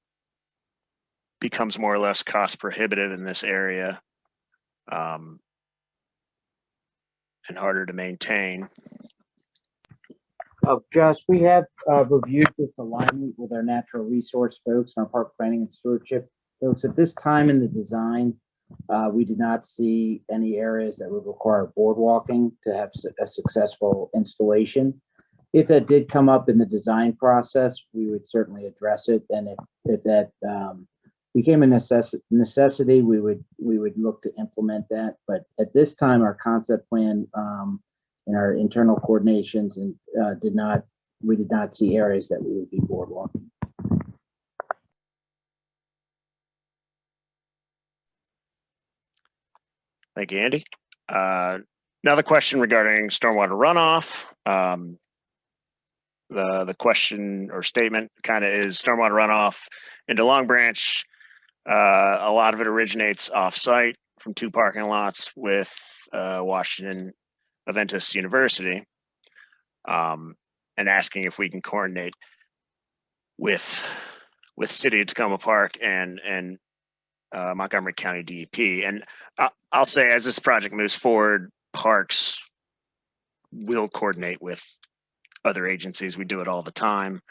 becomes more or less cost prohibitive in this area and harder to maintain. Josh, we have reviewed this alignment with our natural resource folks and our park planning and stewardship folks. At this time in the design, we did not see any areas that would require boardwalking to have a successful installation. If that did come up in the design process, we would certainly address it. And if that became a necessity, we would look to implement that. But at this time, our concept plan and our internal coordinations and we did not see areas that we would be boardwalking. Thank you, Andy. Another question regarding stormwater runoff. The question or statement kind of is stormwater runoff into Long Branch. A lot of it originates off-site from 2 parking lots with Washington Adventist University, and asking if we can coordinate with City of Tacoma Park and Montgomery County DEP. And I'll say, as this project moves forward, Parks will coordinate with other agencies. We do it all the time.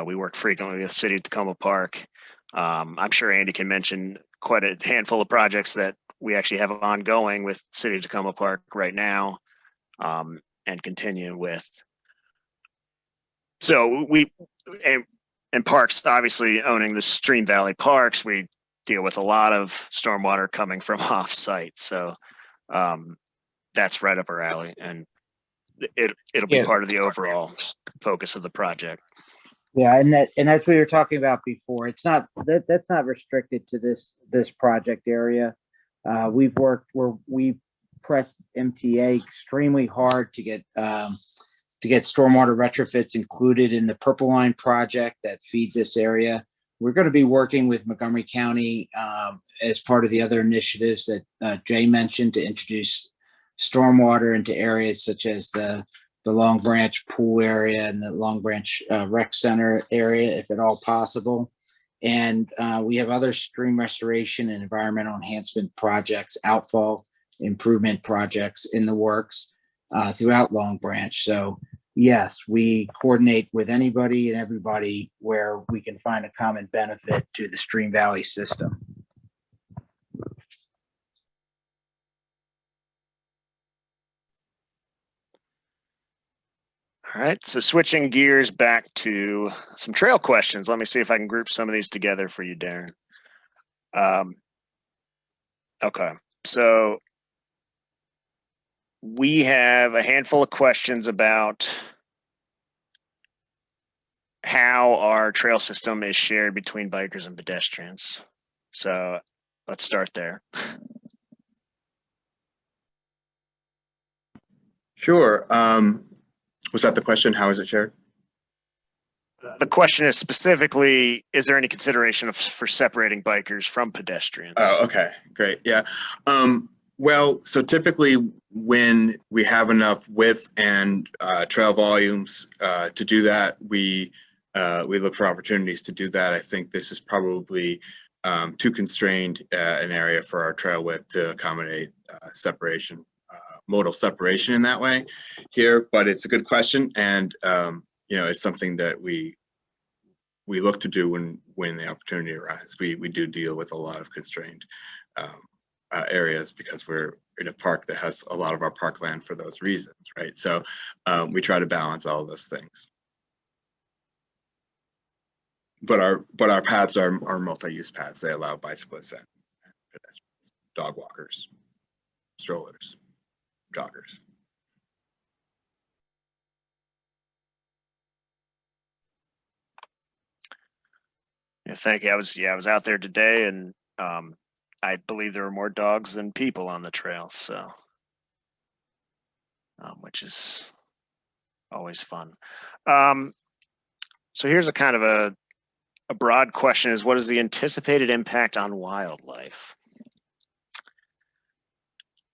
We work frequently with City of Tacoma Park. I'm sure Andy can mention quite a handful of projects that we actually have ongoing with City of Tacoma Park right now, and continue with. So and Parks, obviously owning the Stream Valley Parks, we deal with a lot of stormwater coming from off-site. So that's right up our alley, and it'll be part of the overall focus of the project. Yeah, and that's what we were talking about before. It's not that's not restricted to this project area. We pressed MTA extremely hard to get stormwater retrofits included in the Purple Line project that feed this area. We're going to be working with Montgomery County as part of the other initiatives that Jay mentioned to introduce stormwater into areas such as the Long Branch pool area and the Long Branch rec center area, if at all possible. And we have other stream restoration and environmental enhancement projects, outfall improvement projects in the works throughout Long Branch. So yes, we coordinate with anybody and everybody where we can find a common benefit to the Stream Valley system. All right, so switching gears back to some trail questions. Let me see if I can group some of these together for you, Darren. Okay, so we have a handful of questions about how our trail system is shared between bikers and pedestrians. So let's start there. Sure. Was that the question? How is it shared? The question is specifically, is there any consideration for separating bikers from pedestrians? Oh, okay, great. Yeah. Well, so typically when we have enough width and trail volumes to do that, we look for opportunities to do that. I think this is probably too constrained an area for our trail width to accommodate separation, modal separation in that way here, but it's a good question. And, it's something that we look to do when the opportunity arises. We do deal with a lot of constrained areas because we're in a park that has a lot of our parkland for those reasons, right? So we try to balance all of those things. but our paths are multi-use paths. They allow bicyclists and pedestrians, dog walkers, strollers, joggers. Yeah, thank you. I was out there today, and I believe there were more dogs than people on the trail, so which is always fun. So here's a kind of a broad question: is what is the anticipated impact on wildlife?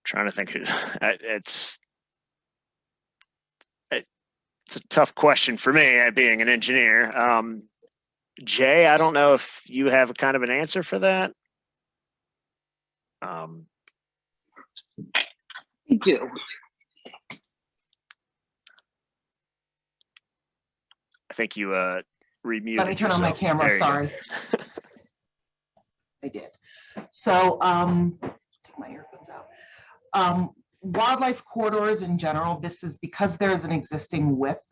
Trying to think. It's a tough question for me, being an engineer. Jay, I don't know if you have kind of an answer for that. I do. I think you remuted Let me turn on my yourself. camera, There you go. sorry. I did. So, take my earphones out. Wildlife corridors in general, this is because there's an existing width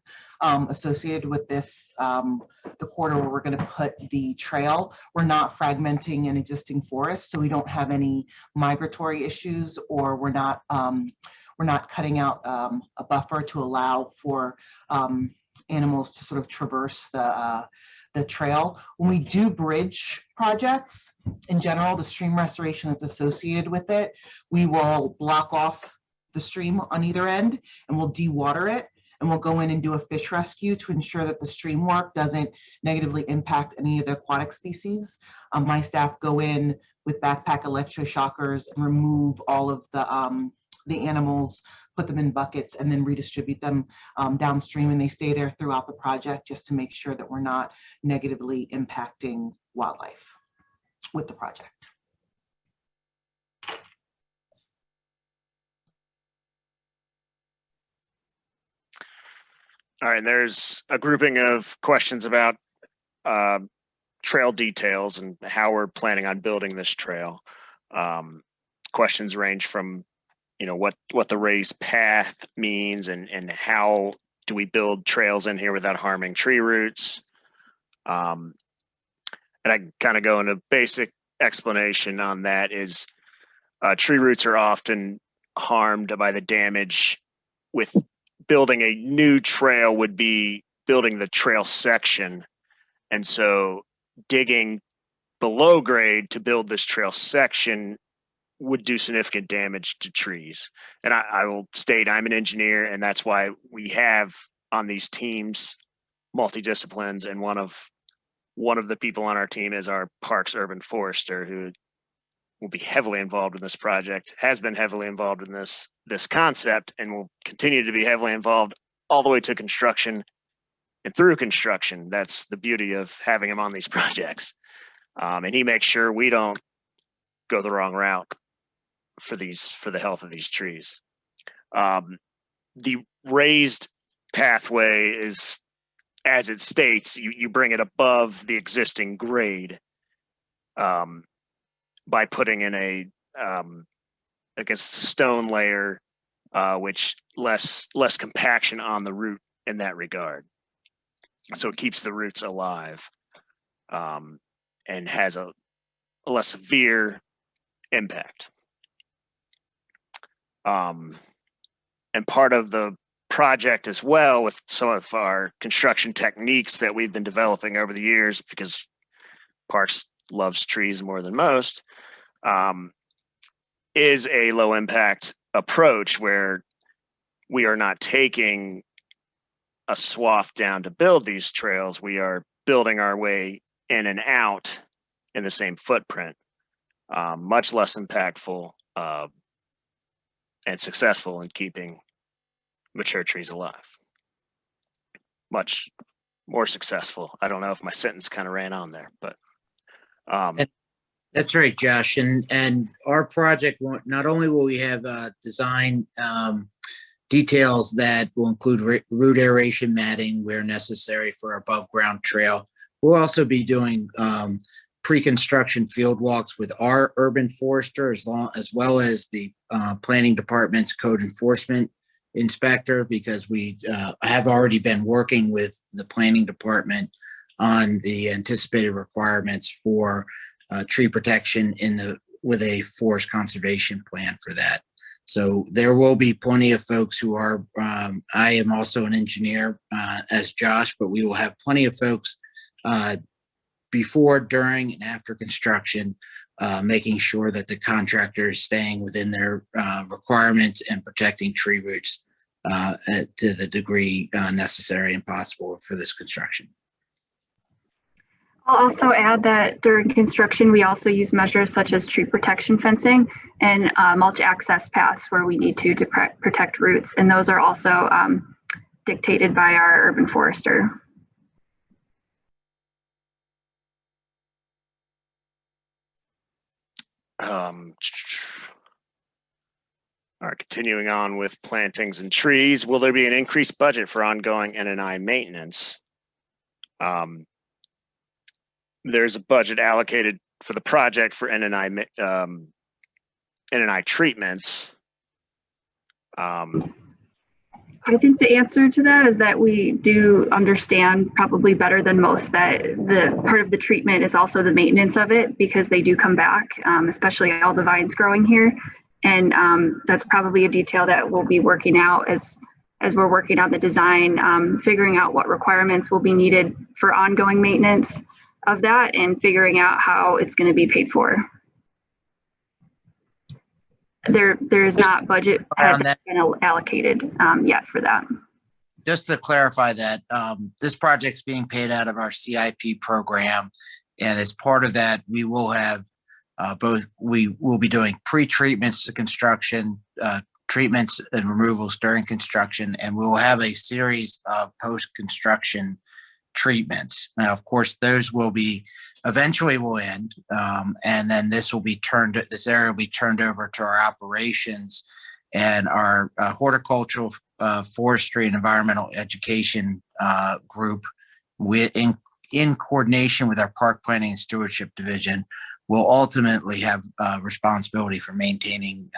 associated with this, the corridor where we're going to put the trail. We're not fragmenting an existing forest, so we don't have any migratory issues, or we're not cutting out a buffer to allow for animals to sort of traverse the trail. When we do bridge projects, in general, the stream restoration that's associated with it, we will block off the stream on either end and we'll dewater it, and we'll go in and do a fish rescue to ensure that the stream work doesn't negatively impact any of the aquatic species. My staff go in with backpack electroshockers and remove all of the animals, put them in buckets, and then redistribute them downstream, and they stay there throughout the project just to make sure that we're not negatively impacting wildlife with the project. All right, and there's a grouping of questions about trail details and how we're planning on building this trail. Questions range from, what the raised path means and how do we build trails in here without harming tree roots. And I kind of go into basic explanation on that is tree roots are often harmed by the damage with building a new trail would be building the trail section. And so digging below grade to build this trail section would do significant damage to trees. And I will state I'm an engineer, and that's why we have on these teams multidisciplines, and one of the people on our team is our parks urban forester, who will be heavily involved in this project, has been heavily involved in this concept, and will continue to be heavily involved all the way to construction and through construction. That's the beauty of having him on these projects. And he makes sure we don't go the wrong route for the health of these trees. The raised pathway is, as it states, you bring it above the existing grade by putting in a stone layer, which less compaction on the root in that regard. So it keeps the roots alive and has a less severe impact. And part of the project as well, with some of our construction techniques that we've been developing over the years, because Parks loves trees more than most, is a low impact approach where we are not taking a swath down to build these trails. We are building our way in and out in the same footprint, much less impactful and successful in keeping mature trees alive. Much more successful. I don't know if my sentence kind of ran on there, but That's right, Josh. And our project, not only will we have design details that will include root aeration matting where necessary for above ground trail, we'll also be doing pre-construction field walks with our urban forester, as well as the planning department's code enforcement inspector, because we have already been working with the planning department on the anticipated requirements for tree protection with a forest conservation plan for that. So there will be plenty of folks who are, I am also an engineer as Josh, but we will have plenty of folks before, during, and after construction, making sure that the contractor is staying within their requirements and protecting tree roots to the degree necessary and possible for this construction. I'll also add that during construction, we also use measures such as tree protection fencing and mulch access paths where we need to protect roots. And those are also dictated by our urban forester. All right, continuing on with plantings and trees, will there be an increased budget for ongoing NNI maintenance? There's a budget allocated for the project for NNI treatments. I think the answer to that is that we do understand probably better than most that the part of the treatment is also the maintenance of it, because they do come back, especially all the vines growing here. And that's probably a detail that we'll be working out as we're working on the design, figuring out what requirements will be needed for ongoing maintenance of that and figuring out how it's going to be paid for. There is not budget been allocated yet for that. Just to clarify that, this project's being paid out of our CIP program, and as part of that, we will have we will be doing pre-treatments to construction, treatments and removals during construction, and we will have a series of post-construction treatments. Now, of course, those will be eventually will end, and then this area will be turned over to our operations and our horticultural, forestry, and environmental education group, in coordination with our park planning and stewardship division, will ultimately have responsibility for maintaining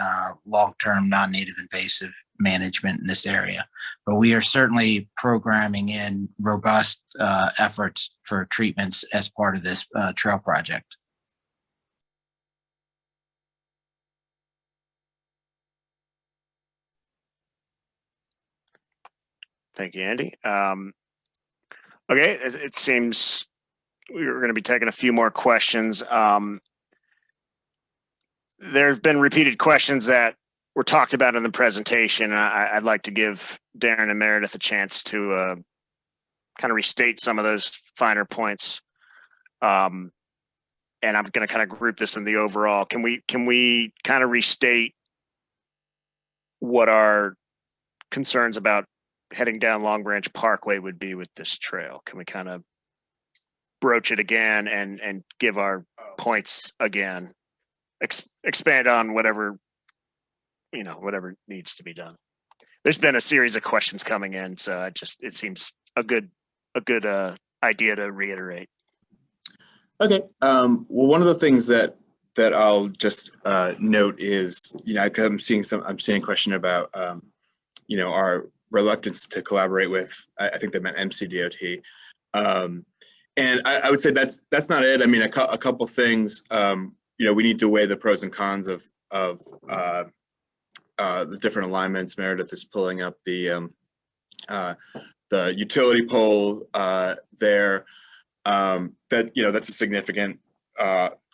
long-term non-native invasive management in this area. But we are certainly programming in robust efforts for treatments as part of this trail project. Thank you, Andy. Okay, it seems we're going to be taking a few more questions. There have been repeated questions that were talked about in the presentation. I'd like to give Darren and Meredith a chance to kind of restate some of those finer points. And I'm going to kind of group this in the overall. Can we kind of restate what our concerns about heading down Long Branch Parkway would be with this trail? Can we kind of broach it again and give our points again? Expand on whatever needs to be done. There's been a series of questions coming in, so it seems a good idea to reiterate. Okay. Well, one of the things that I'll just note is, I'm seeing a question about, our reluctance to collaborate with, I think they meant MCDOT. And I would say that's not it. I mean, a couple things, we need to weigh the pros and cons of the different alignments. Meredith is pulling up the utility pole there. That's a significant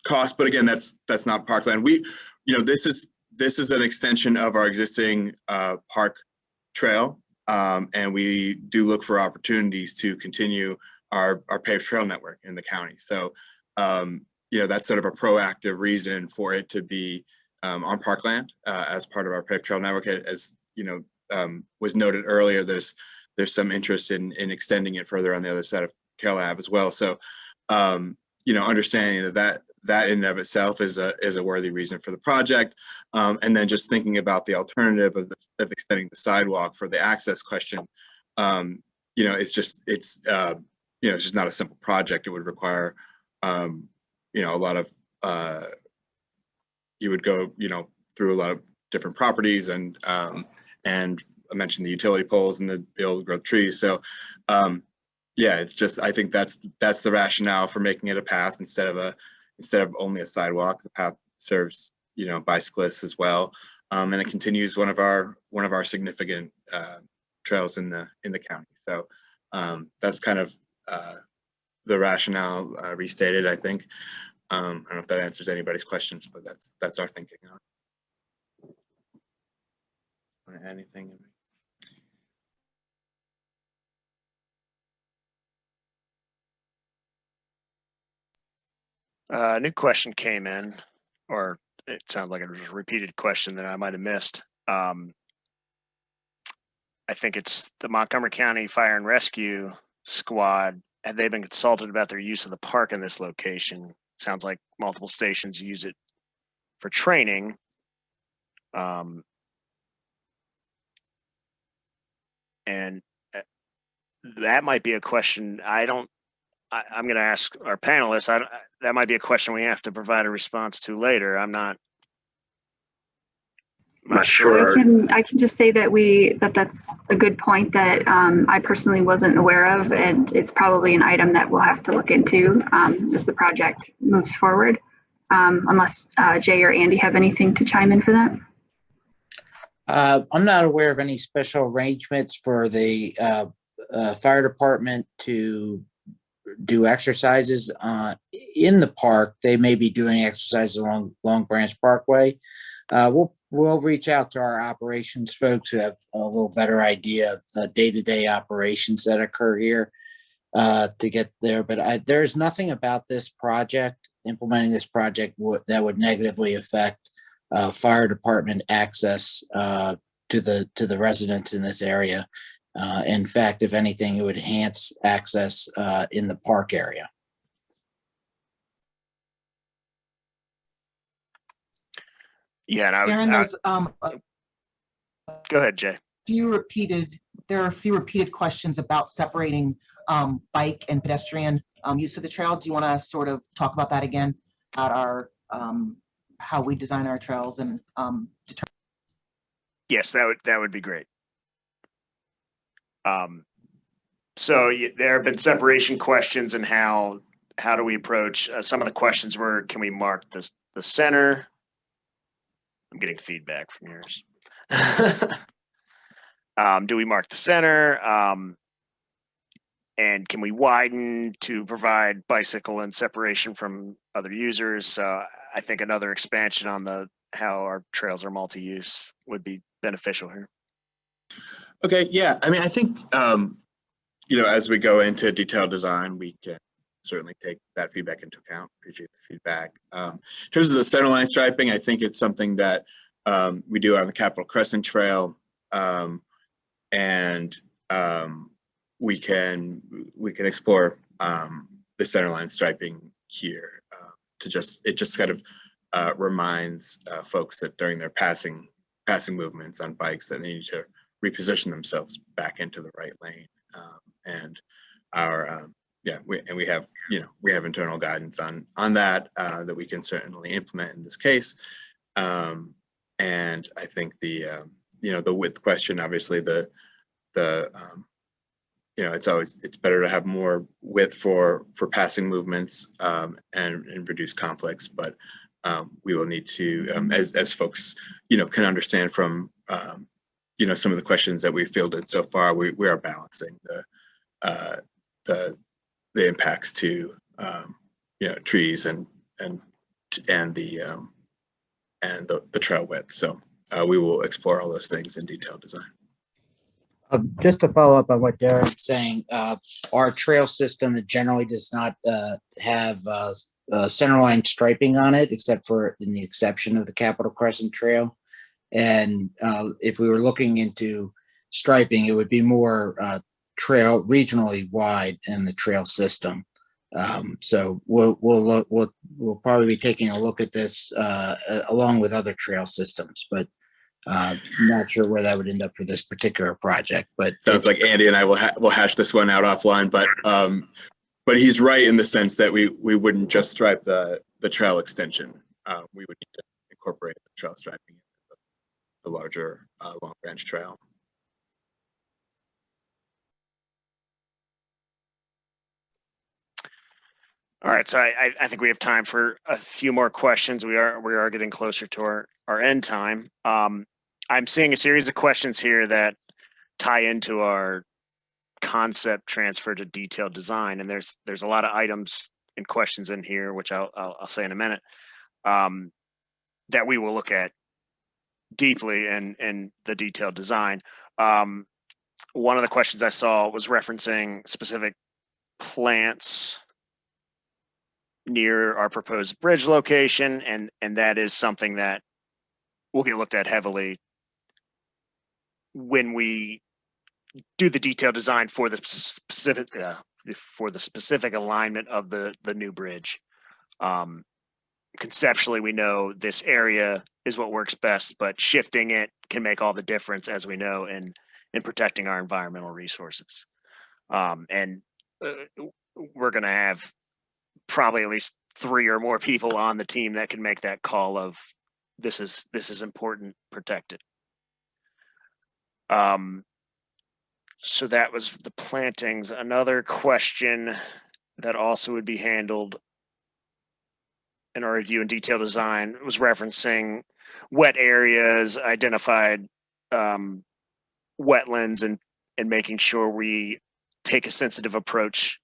cost, but again, that's not parkland. This is an extension of our existing park trail, and we do look for opportunities to continue our paved trail network in the county. So that's sort of a proactive reason for it to be on parkland as part of our paved trail network. As was noted earlier, there's some interest in extending it further on the other side of Carroll Ave as well. So understanding that in and of itself is a worthy reason for the project, and then just thinking about the alternative of extending the sidewalk for the access question. It's just not a simple project. It would require a lot of you would go through a lot of different properties, and I mentioned the utility poles and the old growth trees. So Yeah, it's just, I think that's the rationale for making it a path instead of only a sidewalk. The path serves, bicyclists as well. And it continues one of our significant trails in the county. So that's kind of the rationale restated, I think. I don't know if that answers anybody's questions, but that's our thinking on it. Want to add anything? A new question came in, or it sounds like it was a repeated question that I might have missed. I think it's the Montgomery County Fire and Rescue Squad. Have they been consulted about their use of the park in this location? Sounds like multiple stations use it for training. And that might be a question I'm going to ask our panelists. That might be a question we have to provide a response to later. I'm not sure. I can just say that that's a good point that I personally wasn't aware of, and it's probably an item that we'll have to look into as the project moves forward. Unless Jay or Andy have anything to chime in for that. I'm not aware of any special arrangements for the fire department to do exercises in the park. They may be doing exercises along Long Branch Parkway. We'll reach out to our operations folks who have a little better idea of the day-to-day operations that occur here to get there. But there's nothing about this project, implementing this project, that would negatively affect fire department access to the residents in this area. In fact, if anything, it would enhance access in the park area. Yeah, and Aaron, there's go ahead, Jay. There are a few repeated questions about separating bike and pedestrian use of the trail. Do you want to sort of talk about that again, about our how we design our trails and determine? Yes, that would be great. So there have been separation questions, and how do we approach some of the questions were, can we mark the center? I'm getting feedback from yours. Do we mark the center? And can we widen to provide bicycle and separation from other users? I think another expansion on how our trails are multi-use would be beneficial here. Okay, yeah. I mean, I think, as we go into detailed design, we can certainly take that feedback into account. Appreciate the feedback. In terms of the centerline striping, I think it's something that we do on the Capitol Crescent Trail, and we can explore the centerline striping here. It just kind of reminds folks that during their passing movements on bikes that they need to reposition themselves back into the right lane. And our we have internal guidance on that that we can certainly implement in this case. And I think the width question, obviously it's better to have more width for passing movements and reduce conflicts, but we will need to, as folks can understand from some of the questions that we've fielded so far, we are balancing the impacts to trees and the trail width. So we will explore all those things in detailed design. Just to follow up on what Derek's saying, our trail system generally does not have centerline striping on it, except for in the exception of the Capitol Crescent Trail. And if we were looking into striping, it would be more trail regionally wide in the trail system. So we'll probably be taking a look at this along with other trail systems, but not sure where that would end up for this particular project. But sounds like Andy and I will hash this one out offline. But he's right in the sense that we wouldn't just stripe the trail extension. We would need to incorporate the trail striping into the larger Long Branch Trail. All right, so I think we have time for a few more questions. We are getting closer to our end time. I'm seeing a series of questions here that tie into our concept transfer to detailed design, and there's a lot of items and questions in here, which I'll say in a minute, that we will look at deeply in the detailed design. One of the questions I saw was referencing specific plants near our proposed bridge location, and that is something that will get looked at heavily when we do the detailed design for the specific alignment of the new bridge. Conceptually, we know this area is what works best, but shifting it can make all the difference, as we know, in protecting our environmental resources. And we're going to have probably at least 3 or more people on the team that can make that call of this is important, protect it. So that was the plantings. Another question that also would be handled in our review and detailed design was referencing wet areas, identified wetlands, and making sure we take a sensitive approach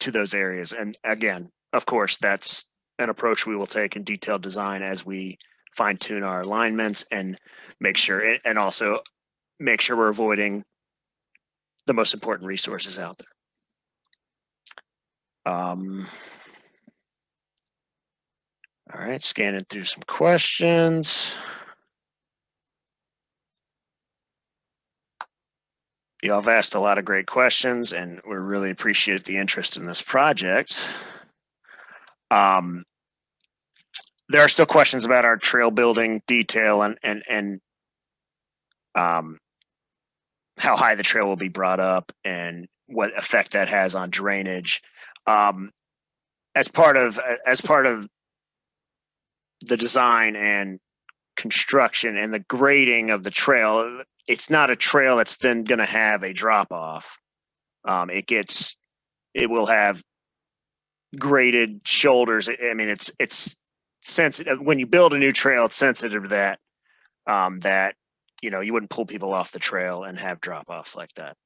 to those areas. And again, of course, that's an approach we will take in detailed design as we fine tune our alignments and make sure, and also make sure we're avoiding the most important resources out there. All right, scanning through some questions. Y'all have asked a lot of great questions, and we really appreciate the interest in this project. There are still questions about our trail building detail and how high the trail will be brought up and what effect that has on drainage. As part of the design and construction and the grading of the trail, it's not a trail that's then going to have a drop off. It will have graded shoulders. I mean, it's sensitive. When you build a new trail, it's sensitive to that, that, you know, you wouldn't pull people off the trail and have drop offs like that.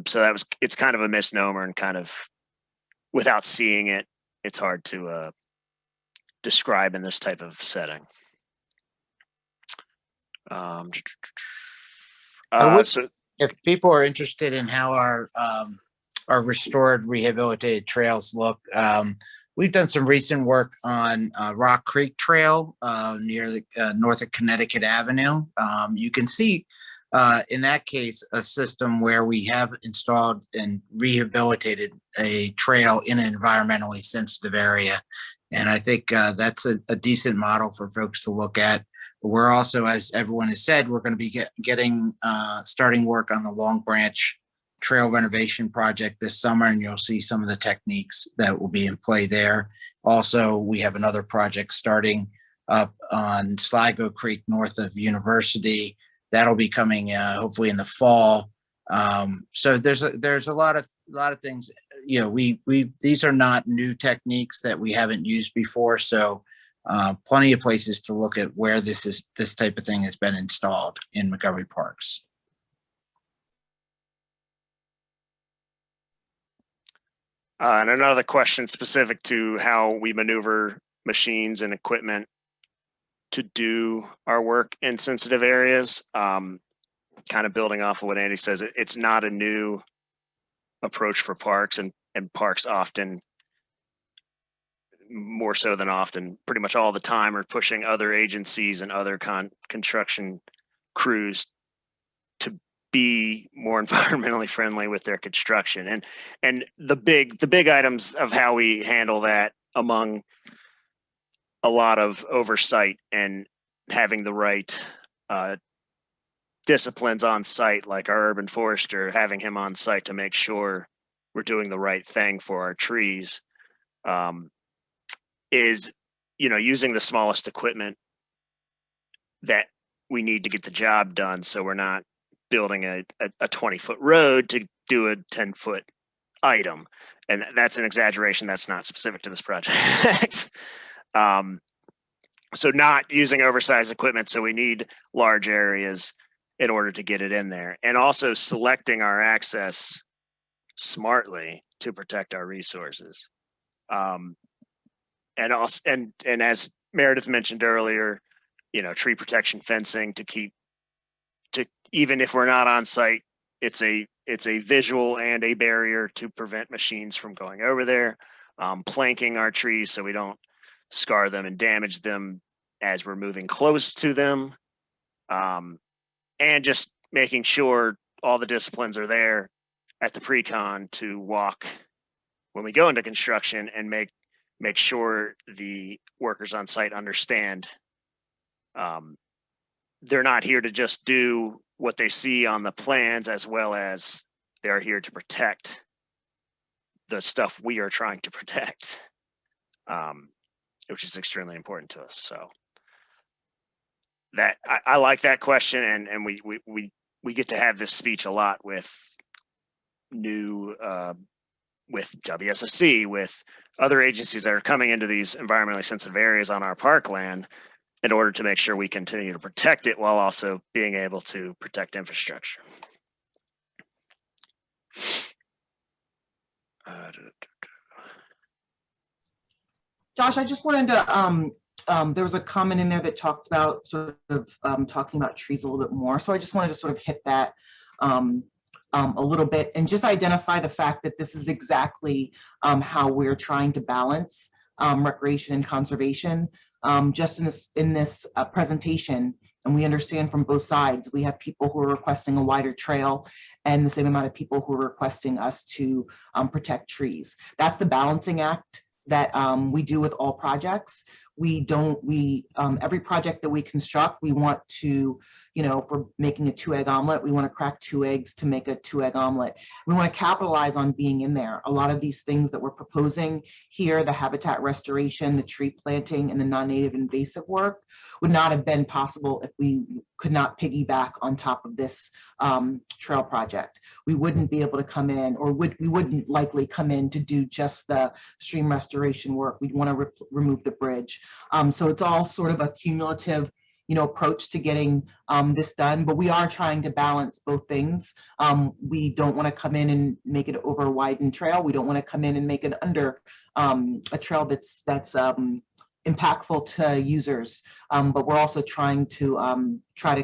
So it's kind of a misnomer, and kind of, without seeing it, it's hard to describe in this type of setting. If people are interested in how our restored, rehabilitated trails look, we've done some recent work on Rock Creek Trail near the north of Connecticut Avenue. You can see in that case a system where we have installed and rehabilitated a trail in an environmentally sensitive area, and I think that's a decent model for folks to look at. We're also, as everyone has said, we're going to be starting work on the Long Branch Trail renovation project this summer, and you'll see some of the techniques that will be in play there. Also, we have another project starting up on Sligo Creek north of University. That'll be coming hopefully in the fall. So there's a lot of things. You know, these are not new techniques that we haven't used before. So plenty of places to look at where this type of thing has been installed in Montgomery Parks. And another question specific to how we maneuver machines and equipment to do our work in sensitive areas. Kind of building off of what Andy says, it's not a new approach for parks, and parks often, more so than often, pretty much all the time, are pushing other agencies and other construction crews to be more environmentally friendly with their construction. And the big items of how we handle that, among a lot of oversight and having the right disciplines on site, like our urban forester, having him on site to make sure we're doing the right thing for our trees, is, you know, using the smallest equipment that we need to get the job done. So we're not building a 20-foot road to do a 10-foot item. And that's an exaggeration. That's not specific to this project. So not using oversized equipment. So we need large areas in order to get it in there, and also selecting our access smartly to protect our resources. And also, and as Meredith mentioned earlier, tree protection fencing to even if we're not on site, it's a visual and a barrier to prevent machines from going over there. Planking our trees so we don't scar them and damage them as we're moving close to them. And just making sure all the disciplines are there at the pre-con to walk when we go into construction, and make sure the workers on site understand they're not here to just do what they see on the plans, as well as they're here to protect the stuff we are trying to protect, which is extremely important to us. So that I like that question, and we get to have this speech a lot with with WSSC, with other agencies that are coming into these environmentally sensitive areas on our parkland, in order to make sure we continue to protect it while also being able to protect infrastructure. Josh, I just wanted to, there was a comment in there that talked about sort of talking about trees a little bit more. So I just wanted to sort of hit that a little bit, and just identify the fact that this is exactly how we're trying to balance recreation and conservation. Just in this presentation, and we understand from both sides, we have people who are requesting a wider trail and the same amount of people who are requesting us to protect trees. That's the balancing act that we do with all projects. Every project that we construct, we want to, if we're making a 2-egg omelet, we want to crack 2 eggs to make a 2-egg omelet. We want to capitalize on being in there. A lot of these things that we're proposing here, the habitat restoration, the tree planting, and the non-native invasive work, would not have been possible if we could not piggyback on top of this trail project. We wouldn't be able to come in, or we wouldn't likely come in to do just the stream restoration work. We'd want to remove the bridge. So it's all sort of a cumulative, approach to getting this done, but we are trying to balance both things. We don't want to come in and make it over a widened trail. We don't want to come in and make it under a trail that's impactful to users, but we're also trying to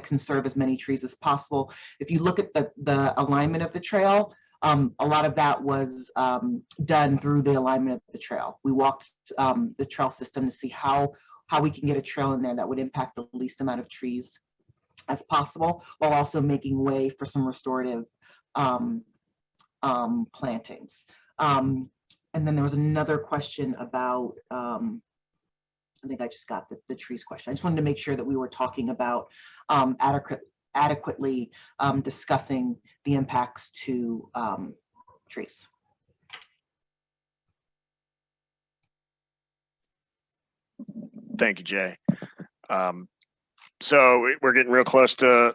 conserve as many trees as possible. If you look at the alignment of the trail, a lot of that was done through the alignment of the trail. We walked the trail system to see how we can get a trail in there that would impact the least amount of trees as possible, while also making way for some restorative plantings. And then there was another question about, I think I just got the trees question. I just wanted to make sure that we were talking about adequately discussing the impacts to trees. Thank you, Jay. So we're getting real close to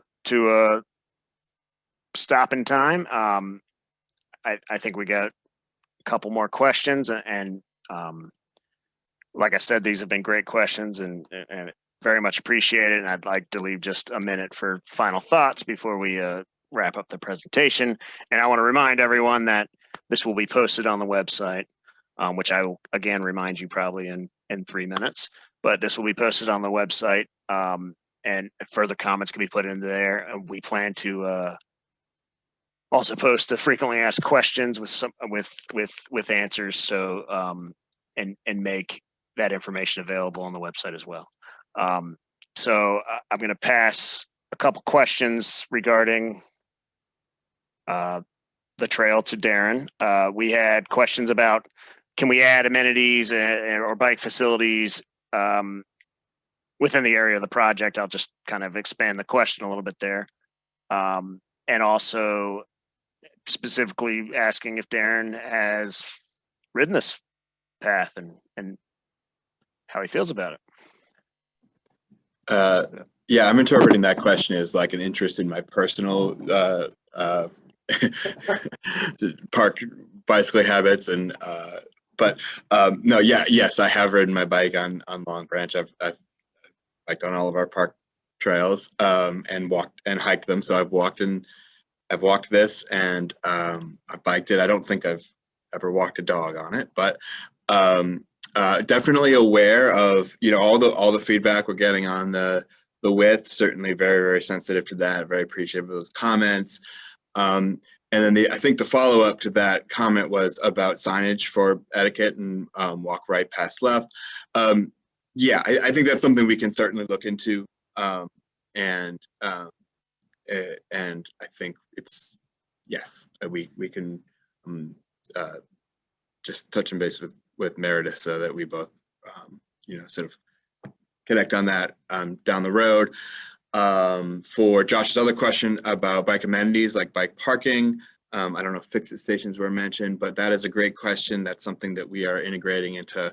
stopping time. I think we got a couple more questions, and like I said, these have been great questions and very much appreciated. And I'd like to leave just a minute for final thoughts before we wrap up the presentation. And I want to remind everyone that this will be posted on the website, which I will again remind you probably in 3 minutes. But this will be posted on the website, and further comments can be put into there. And we plan to also post the frequently asked questions with answers. So and make that information available on the website as well. So I'm going to pass a couple questions regarding the trail to Darren. We had questions about, can we add amenities or bike facilities within the area of the project? I'll just kind of expand the question a little bit there. And also specifically asking if Darren has ridden this path and how he feels about it. Yeah, I'm interpreting that question as like an interest in my personal park bicycle habits and no, yes, I have ridden my bike on Long Branch. I've biked on all of our park trails and walked and hiked them. So I've walked this and I biked it. I don't think I've ever walked a dog on it, but definitely aware of all the feedback we're getting on the width. Certainly very, very sensitive to that. Very appreciative of those comments. And then I think the follow up to that comment was about signage for etiquette and walk right past left. Yeah, I think that's something we can certainly look into. And I think it's, yes, we can just touch and base with Meredith so that we both, sort of connect on that down the road. For Josh's other question about bike amenities like bike parking, I don't know if fixed stations were mentioned, but that is a great question. That's something that we are integrating into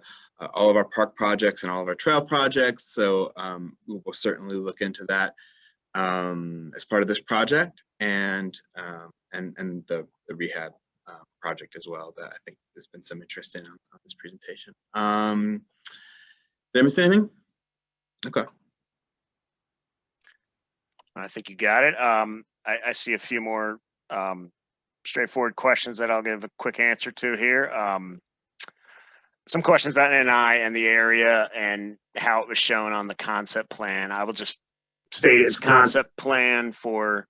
all of our park projects and all of our trail projects. So we will certainly look into that as part of this project and the rehab project as well, that I think there's been some interest in on this presentation. Did I miss anything? Okay. I think you got it. I see a few more straightforward questions that I'll give a quick answer to here. Some questions about NI and the area and how it was shown on the concept plan. I will just state its concept plan for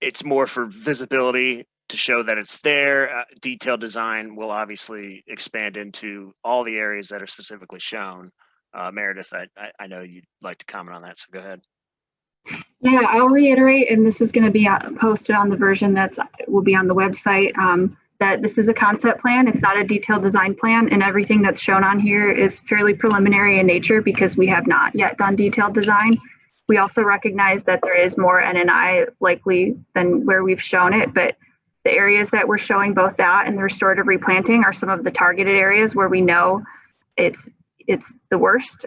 it's more for visibility to show that it's there. Detailed design will obviously expand into all the areas that are specifically shown. Meredith, I know you'd like to comment on that, so go ahead. Yeah, I'll reiterate, and this is going to be posted on the version that will be on the website, that this is a concept plan. It's not a detailed design plan, and everything that's shown on here is fairly preliminary in nature because we have not yet done detailed design. We also recognize that there is more NNI likely than where we've shown it, but the areas that we're showing, both that and the restorative replanting, are some of the targeted areas where we know it's the worst.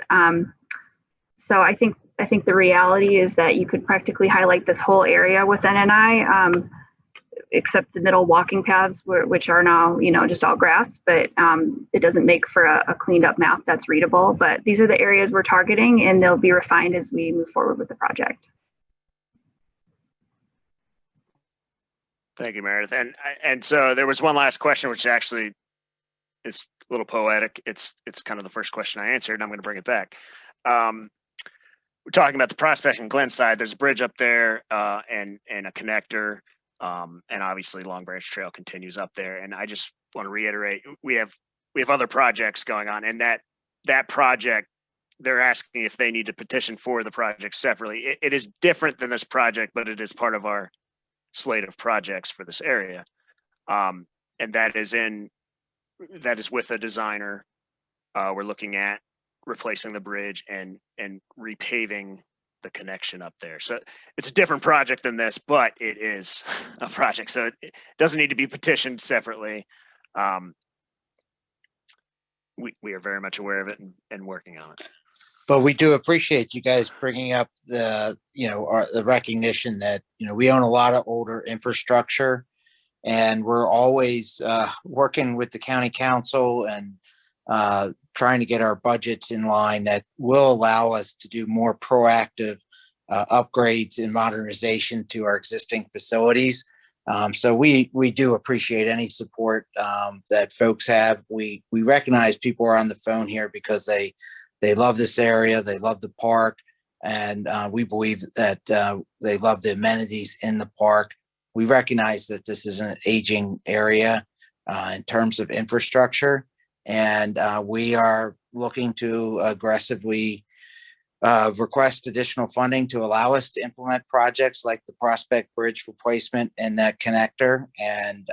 So I think the reality is that you could practically highlight this whole area with NNI, except the middle walking paths, which are now just all grass. But it doesn't make for a cleaned up map that's readable. But these are the areas we're targeting, and they'll be refined as we move forward with the project. Thank you, Meredith. And so there was one last question, which actually is a little poetic. It's kind of the first question I answered, and I'm going to bring it back. We're talking about the Prospect and Glen side. There's a bridge up there and a connector, and obviously Long Branch Trail continues up there. And I just want to reiterate, we have other projects going on, and that project, they're asking if they need to petition for the project separately. It is different than this project, but it is part of our slate of projects for this area, and that is with a designer. We're looking at replacing the bridge and repaving the connection up there. So it's a different project than this, but it is a project, so it doesn't need to be petitioned separately. We are very much aware of it and working on it. But we do appreciate you guys bringing up the recognition that we own a lot of older infrastructure, and we're always working with the county council and trying to get our budgets in line that will allow us to do more proactive upgrades and modernization to our existing facilities. So we do appreciate any support that folks have. We recognize people are on the phone here because they love this area, they love the park, and we believe that they love the amenities in the park. We recognize that this is an aging area in terms of infrastructure, and we are looking to aggressively request additional funding to allow us to implement projects like the Prospect Bridge replacement and that connector. And,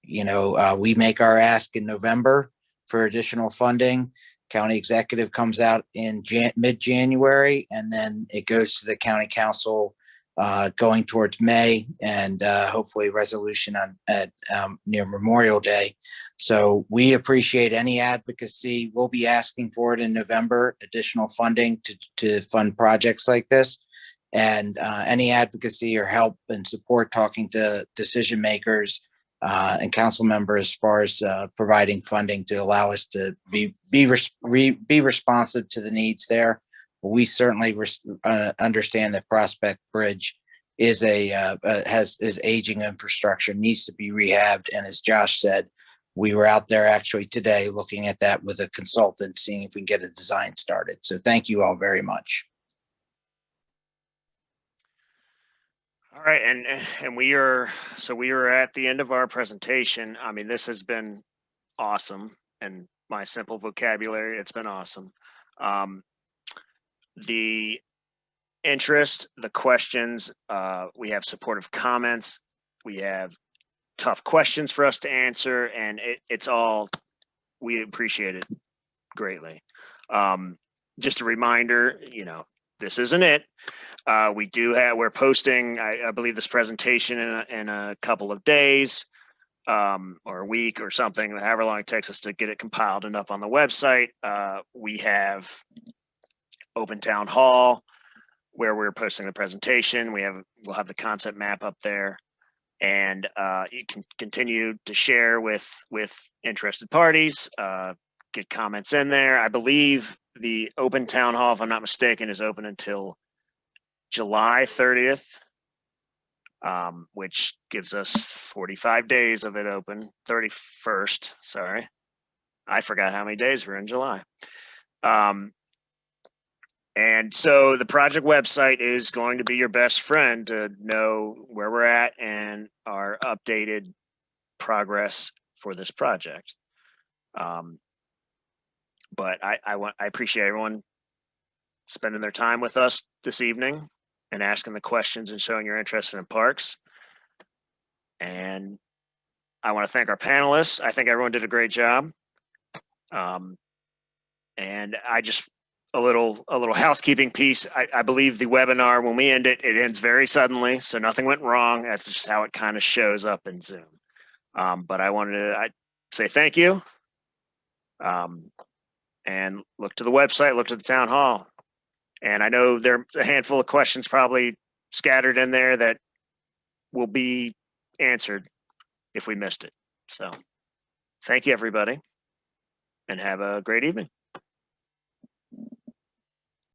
we make our ask in November for additional funding. County executive comes out in mid-January, and then it goes to the county council going towards May, and hopefully resolution at near Memorial Day. So we appreciate any advocacy. We'll be asking for it in November, additional funding to fund projects like this. and any advocacy or help and support talking to decision makers and council members as far as providing funding to allow us to be responsive to the needs there. We certainly understand that Prospect Bridge is is aging infrastructure, needs to be rehabbed, and as Josh said, we were out there actually today looking at that with a consultant, seeing if we can get a design started. So thank you all very much. All right, and we are at the end of our presentation. I mean, this has been awesome, and my simple vocabulary, it's been awesome. The interest, the questions, we have supportive comments, we have tough questions for us to answer, and it's all, we appreciate it greatly. Just a reminder, you know, this isn't it. We're posting, I believe, this presentation in a couple of days, or a week or something, however long it takes us to get it compiled and up on the website. We have open town hall where we're posting the presentation. We'll have the concept map up there, and you can continue to share with interested parties, get comments in there. I believe the open town hall, if I'm not mistaken, is open until July 30th, which gives us 45 days of it open. 31st, sorry. I forgot how many days we're in July. And so the project website is going to be your best friend to know where we're at and our updated progress for this project. But I appreciate everyone spending their time with us this evening and asking the questions and showing your interest in parks. And I want to thank our panelists. I think everyone did a great job. And a little housekeeping piece. I believe the webinar, when we end it, it ends very suddenly, so nothing went wrong. That's just how it kind of shows up in Zoom. But I wanted to say thank you. And look to the website, look to the town hall. And I know there's a handful of questions probably scattered in there that will be answered if we missed it. So thank you, everybody, and have a great evening.